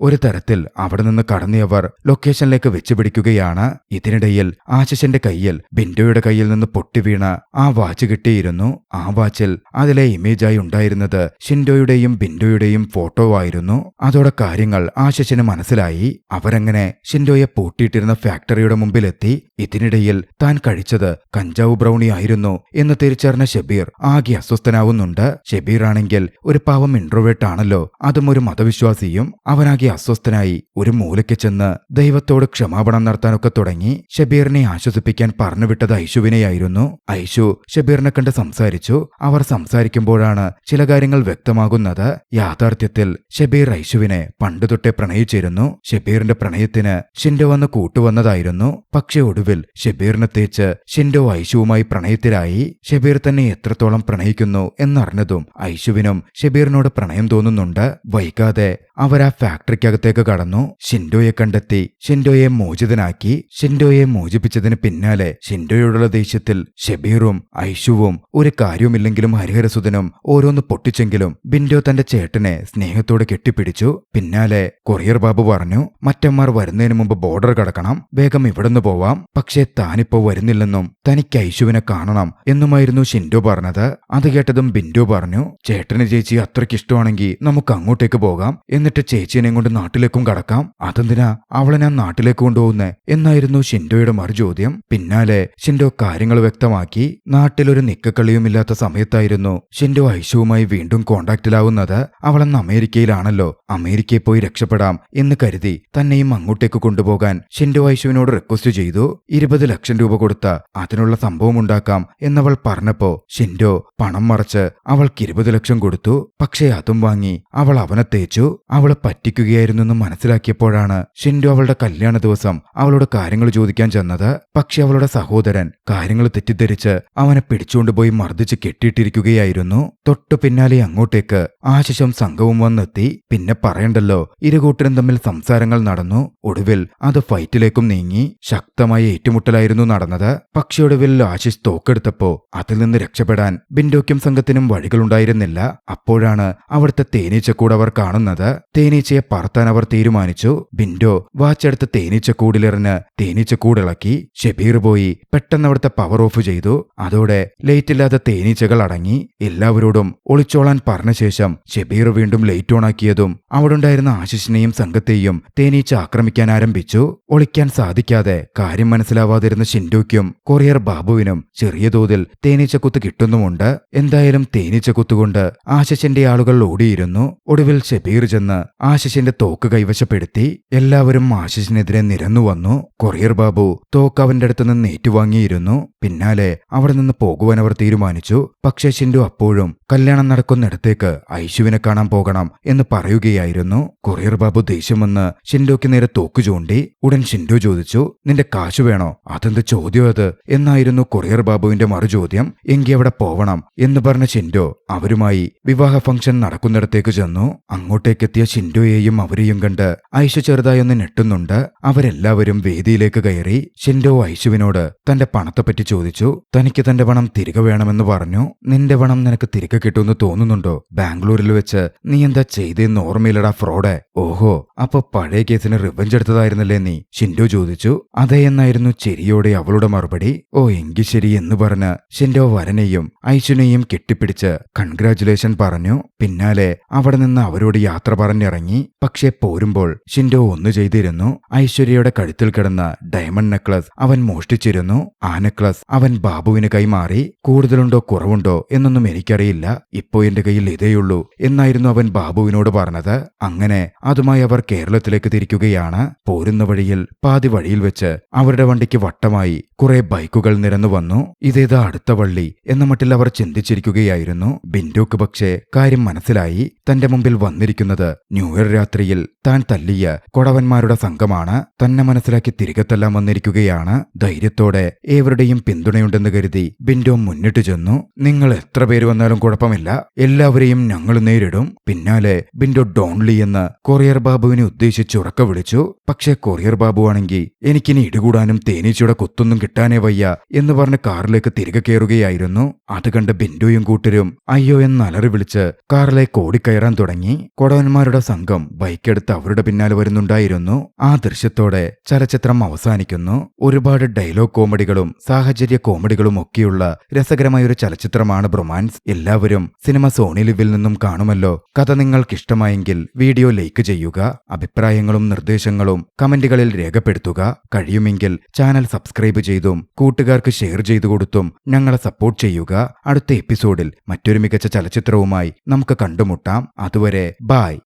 ഒരു തരത്തിൽ അവിടെ നിന്ന് കടന്നിയവർ ലൊക്കേഷനിലേക്ക് വെച്ചുപിടിക്കുകയാണ്. ഇതിനിടയിൽ ആശിഷിന്റെ കയ്യിൽ ബിൻഡോയുടെ കയ്യിൽ നിന്ന് പൊട്ടിവീണ ആ വാച്ച് കിട്ടിയിരുന്നു. ആ വാച്ചിൽ അതിലെ ഇമേജായി ഉണ്ടായിരുന്നത് ഷിൻഡോയുടെയും ബിൻഡോയുടെയും ഫോട്ടോ ആയിരുന്നു. അതോടെ കാര്യങ്ങൾ ആശിഷിന് മനസ്സിലായി. അവരങ്ങനെ ഷിൻഡോയെ പൂട്ടിയിട്ടിരുന്ന ഫാക്ടറിയുടെ മുമ്പിലെത്തി. ഇതിനിടയിൽ താൻ കഴിച്ചത് കഞ്ചാവ് ബ്രൗണി ആയിരുന്നു എന്ന് തിരിച്ചറിഞ്ഞ ഷബീർ ആകെ അസ്വസ്ഥനാവുന്നുണ്ട്. ഷബീർ ആണെങ്കിൽ ഒരു പാവം ഇൻട്രോവേർട്ട് ആണല്ലോ, അതും ഒരു മതവിശ്വാസിയും. അവനാകെ അസ്വസ്ഥനായി ഒരു മൂലയ്ക്ക് ചെന്ന് ദൈവത്തോട് ക്ഷമാപണം നടത്താനൊക്കെ തുടങ്ങി. ഷബീറിനെ ആശ്വസിപ്പിക്കാൻ പറഞ്ഞുവിട്ടത് ഐഷുവിനെയായിരുന്നു. ഐഷു ഷബീറിനെ കണ്ട് സംസാരിച്ചു. അവർ സംസാരിക്കുമ്പോഴാണ് ചില കാര്യങ്ങൾ വ്യക്തമാകുന്നത്. യാഥാർത്ഥ്യത്തിൽ ഷബീർ ഐഷുവിനെ പണ്ടുതൊട്ടേ പ്രണയിച്ചിരുന്നു. ഷബീറിന്റെ പ്രണയത്തിന് ഷിൻഡോ വന്ന് കൂട്ടുവന്നതായിരുന്നു. പക്ഷെ ഒടുവിൽ ഷബീറിനെ തേച്ച് ഷിൻഡോ ഐഷുവുമായി പ്രണയത്തിലായി. ഷബീർ തന്നെ എത്രത്തോളം പ്രണയിക്കുന്നു എന്നറിഞ്ഞതും ഐഷുവിനും ഷബീറിനോട് പ്രണയം തോന്നുന്നുണ്ട്. വൈകാതെ അവർ ആ ഫാക്ടറിക്കകത്തേക്ക് കടന്നു. ഷിൻഡോയെ കണ്ടെത്തി ഷിൻഡോയെ മോചിതനാക്കി. ഷിൻഡോയെ മോചിപ്പിച്ചതിന് പിന്നാലെ ഷിൻഡോയോടുള്ള ദേഷ്യത്തിൽ ഷബീറും ഐഷുവും ഒരു കാര്യവുമില്ലെങ്കിലും ഹരിഹരസുധനും ഓരോന്ന് പൊട്ടിച്ചെങ്കിലും ബിൻഡോ തന്റെ ചേട്ടനെ സ്നേഹത്തോടെ കെട്ടിപ്പിടിച്ചു. പിന്നാലെ കൊറിയർ ബാബു പറഞ്ഞു, മറ്റന്മാർ വരുന്നതിന് മുമ്പ് ബോർഡർ കടക്കണം, വേഗം ഇവിടുന്ന് പോവാം. പക്ഷേ താനിപ്പോ വരുന്നില്ലെന്നും തനിക്ക് ഐഷുവിനെ കാണണം എന്നുമായിരുന്നു ഷിൻഡോ പറഞ്ഞത്. അത് കേട്ടതും ബിൻഡോ പറഞ്ഞു, ചേട്ടന് ചേച്ചി അത്രയ്ക്കിഷ്ടമാണെങ്കിൽ നമുക്ക് അങ്ങോട്ടേക്ക് പോകാം, എന്നിട്ട് ചേച്ചിയെയും കൊണ്ട് നാട്ടിലേക്കും കടക്കാം. അതെന്തിനാ അവളെ ഞാൻ നാട്ടിലേക്ക് കൊണ്ടുപോകുന്നേ എന്നായിരുന്നു ഷിൻഡോയുടെ മറുചോദ്യം. പിന്നാലെ ഷിൻഡോ കാര്യങ്ങൾ വ്യക്തമാക്കി. നാട്ടിലൊരു നിക്കക്കളിയുമില്ലാത്ത സമയത്തായിരുന്നു ഷിൻഡോ ഐഷുവുമായി വീണ്ടും കോണ്ടാക്റ്റിലാവുന്നത്. അവളന്ന് അമേരിക്കയിലാണല്ലോ, അമേരിക്കയിൽ പോയി രക്ഷപ്പെടാം എന്ന് കരുതി തന്നെയും അങ്ങോട്ടേക്ക് കൊണ്ടുപോകാൻ ഷിൻഡോ ഐഷുവിനോട് റിക്വസ്റ്റ് ചെയ്തു. 20 ലക്ഷം രൂപ കൊടുത്ത അതിനുള്ള സംഭവം ഉണ്ടാക്കാം എന്നവൾ പറഞ്ഞപ്പോ ഷിൻഡോ പണം മറച്ച് അവൾക്ക് 20 ലക്ഷം കൊടുത്തു. പക്ഷേ അതും വാങ്ങി അവൾ അവനെ തേച്ചു. അവളെ പറ്റിക്കുകയായിരുന്നെന്ന് മനസ്സിലാക്കിയപ്പോഴാണ് ഷിൻഡോ അവളുടെ കല്യാണ ദിവസം അവളോട് കാര്യങ്ങൾ ചോദിക്കാൻ ചെന്നത്. പക്ഷെ അവളുടെ സഹോദരൻ കാര്യങ്ങൾ തെറ്റിദ്ധരിച്ച് അവനെ പിടിച്ചുകൊണ്ടുപോയി മർദ്ദിച്ച് കെട്ടിയിട്ടിരിക്കുകയായിരുന്നു. തൊട്ടു പിന്നാലെ അങ്ങോട്ടേക്ക് ആശിഷും സംഘവും വന്നെത്തി. പിന്നെ പറയണ്ടല്ലോ, ഇരുകൂട്ടരും തമ്മിൽ സംസാരങ്ങൾ നടന്നു. ഒടുവിൽ അത് ഫൈറ്റിലേക്കും നീങ്ങി. ശക്തമായ ഏറ്റുമുട്ടലായിരുന്നു നടന്നത്. പക്ഷെ ഒടുവിൽ ആശിഷ് തോക്കെടുത്തപ്പോ അതിൽ നിന്ന് രക്ഷപ്പെടാൻ ബിൻഡോയ്ക്കും സംഘത്തിനും വഴികളുണ്ടായിരുന്നില്ല. അപ്പോഴാണ് അവിടുത്തെ തേനീച്ചക്കൂട് അവർ കാണുന്നത്. തേനീച്ചയെ പറത്താൻ അവർ തീരുമാനിച്ചു. ബിൻഡോ വാച്ചെടുത്ത് തേനീച്ചക്കൂടിലെറിഞ്ഞ് തേനീച്ചക്കൂടിളക്കി. ഷബീർ പോയി പെട്ടെന്ന് അവിടുത്തെ പവർ ഓഫ് ചെയ്തു. അതോടെ ലൈറ്റില്ലാതെ തേനീച്ചകൾ അടങ്ങി. എല്ലാവരോടും ഒളിച്ചോളാൻ പറഞ്ഞ ശേഷം ഷബീർ വീണ്ടും ലൈറ്റ് ഓണാക്കിയതും അവിടെ ഉണ്ടായിരുന്ന ആശിഷിനെയും സംഘത്തെയും തേനീച്ച ആക്രമിക്കാൻ ആരംഭിച്ചു. ഒളിക്കാൻ സാധിക്കാതെ കാര്യം മനസ്സിലാവാതിരുന്ന ഷിൻഡോയ്ക്കും കൊറിയർ ബാബുവിനും ചെറിയ തോതിൽ തേനീച്ചക്കുത്ത് കിട്ടുന്നുമുണ്ട്. എന്തായാലും തേനീച്ചക്കുത്തുകൊണ്ട് ആശിഷിന്റെ ആളുകൾ ഓടിയിരുന്നു. ഒടുവിൽ ഷബീർ ചെന്ന് ആശിഷിന്റെ തോക്ക് കൈവശപ്പെടുത്തി. എല്ലാവരും ആശിഷിനെതിരെ നിരന്നു വന്നു. കൊറിയർ ബാബു തോക്ക് അവന്റെ അടുത്ത് നിന്ന് ഏറ്റുവാങ്ങിയിരുന്നു. പിന്നാലെ അവിടെ നിന്ന് പോകുവാൻ അവർ തീരുമാനിച്ചു. പക്ഷേ ഷിൻഡോ അപ്പോഴും കല്യാണം നടക്കുന്നിടത്തേക്ക് ഐഷുവിനെ കാണാൻ പോകണം എന്ന് പറയുകയായിരുന്നു. കൊറിയർ ബാബു ദേഷ്യം വന്ന് ഷിൻഡോയ്ക്ക് നേരെ തോക്ക് ചൂണ്ടി. ഉടൻ ഷിൻഡോ ചോദിച്ചു, നിന്റെ കാശ് വേണോ? അതെന്ത് ചോദ്യം അത് എന്നായിരുന്നു കൊറിയർ ബാബുവിന്റെ മറുചോദ്യം. എങ്കി അവിടെ പോവണം എന്ന് പറഞ്ഞ ഷിൻഡോ അവരുമായി വിവാഹ ഫംഗ്ഷൻ നടക്കുന്നിടത്തേക്ക് ചെന്നു. അങ്ങോട്ടേക്കെത്തിയ ഷിൻഡോയെയും അവരെയും കണ്ട് ഐഷു ചെറുതായൊന്ന് ഞെട്ടുന്നുണ്ട്. അവരെല്ലാവരും വേദിയിലേക്ക് കയറി. ഷിൻഡോ ഐഷുവിനോട് തന്റെ പണത്തെപ്പറ്റി ചോദിച്ചു. തനിക്ക് തന്റെ പണം തിരികെ വേണമെന്ന് പറഞ്ഞു. നിന്റെ പണം നിനക്ക് തിരികെ കിട്ടുമെന്ന് തോന്നുന്നുണ്ടോ? ബാംഗ്ലൂരിൽ വെച്ച് നീ എന്താ ചെയ്തെന്ന് ഓർമ്മയില്ലടാ ഫ്രോഡെ. ഓഹോ, അപ്പൊ പഴയ കേസിന് റിവെഞ്ച് എടുത്തതായിരുന്നല്ലേ നീ? ഷിൻഡോ ചോദിച്ചു. അതേ എന്നായിരുന്നു ചിരിയോടെ അവളുടെ മറുപടി. ഓ എങ്കി ശരി എന്ന് പറഞ്ഞ് ഷിൻഡോ വരനെയും ഐഷുനെയും കെട്ടിപ്പിടിച്ച് കൺഗ്രാറ്റുലേഷൻ പറഞ്ഞു. പിന്നാലെ അവിടെ നിന്ന് അവരോട് യാത്ര പറഞ്ഞിറങ്ങി. പക്ഷേ പോരുമ്പോൾ ഷിൻഡോ ഒന്ന് ചെയ്തിരുന്നു. ഐശ്വര്യയുടെ കഴുത്തിൽ കിടന്ന ഡയമണ്ട് നെക്ലസ് അവൻ മോഷ്ടിച്ചിരുന്നു. ആ നെക്ലസ് അവൻ ബാബുവിന് കൈമാറി. കൂടുതലുണ്ടോ കുറവുണ്ടോ എന്നൊന്നും എനിക്കറിയില്ല. ഇപ്പോ എന്റെ കയ്യിൽ ഇതേയുള്ളൂ എന്നായിരുന്നു അവൻ ബാബുവിനോട് പറഞ്ഞത്. അങ്ങനെ അതുമായി അവർ കേരളത്തിലേക്ക് തിരിക്കുകയാണ്. പോരുന്ന വഴിയിൽ പാതി വഴിയിൽ വെച്ച് അവരുടെ വണ്ടിക്ക് വട്ടമായി കുറെ ബൈക്കുകൾ നിരന്നു വന്നു. ഇതേതാ അടുത്ത വള്ളി എന്ന മട്ടിൽ അവർ ചിന്തിച്ചിരിക്കുകയായിരുന്നു. ബിന്ദുക്ക് പക്ഷേ കാര്യം മനസ്സിലായി. തന്റെ മുമ്പിൽ വന്നിരിക്കുന്നത് ന്യൂ ഇയർ രാത്രിയിൽ താൻ തല്ലിയ കൊടവന്മാരുടെ സംഘമാണ്. തന്നെ മനസ്സിലാക്കി തിരികെ തല്ലാൻ വന്നിരിക്കുകയാണ്. ധൈര്യത്തോടെ ഏവരുടെയും പിന്തുണയുണ്ടെന്ന് കരുതി ബിന്ദു മുന്നിട്ട് ചെന്നു. നിങ്ങൾ എത്ര പേര് വന്നാലും കുഴപ്പമില്ല, എല്ലാവരെയും ഞങ്ങൾ നേരിടും. പിന്നാലെ ബിന്ദു ഡോൺലി എന്ന് കൊറിയർ ബാബുവിനെ ഉദ്ദേശിച്ച് ഉറക്ക വിളിച്ചു. പക്ഷേ കൊറിയർ ബാബു ആണെങ്കിൽ എനിക്കിനി ഇടുകൂടാനും തേനീച്ചയുടെ കൊത്തൊന്നും കിട്ടാനേ വയ്യ എന്ന് പറഞ്ഞ് കാറിലേക്ക് തിരികെ കയറുകയായിരുന്നു. അത് കണ്ട് ബിന്ദുവും കൂട്ടരും അയ്യോ എന്ന് അലറി വിളിച്ച് കാറിലേക്ക് ഓടിക്കയറാൻ തുടങ്ങി. കൊടവന്മാരുടെ സംഘം ബൈക്കെടുത്ത് അവരുടെ പിന്നാലെ വരുന്നുണ്ടായിരുന്നു. ആ ദൃശ്യത്തോടെ ചലച്ചിത്രം അവസാനിക്കുന്നു. ഒരുപാട് ഡയലോഗ് കോമഡികളും സാഹചര്യ കോമഡികളും ഒക്കെയുള്ള രസകരമായ ഒരു ചലച്ചിത്രമാണ് ബ്രൊമാൻസ്. എല്ലാവരും സിനിമ സോണി ലിവിൽ നിന്നും കാണുമല്ലോ. കഥ നിങ്ങൾക്കിഷ്ടമായെങ്കിൽ വീഡിയോ ലൈക്ക് ചെയ്യുക. അഭിപ്രായങ്ങളും നിർദ്ദേശങ്ങളും കമന്റുകളിൽ രേഖപ്പെടുത്തുക. കഴിയുമെങ്കിൽ ചാനൽ സബ്സ്ക്രൈബ് ചെയ്തും കൂട്ടുകാർക്ക് ഷെയർ ചെയ്തു കൊടുത്തും ഞങ്ങളെ സപ്പോർട്ട് ചെയ്യുക. അടുത്ത എപ്പിസോഡിൽ മറ്റൊരു മികച്ച ചലച്ചിത്രവുമായി നമുക്ക് കണ്ടുമുട്ടാം. അതുവരെ ബൈ.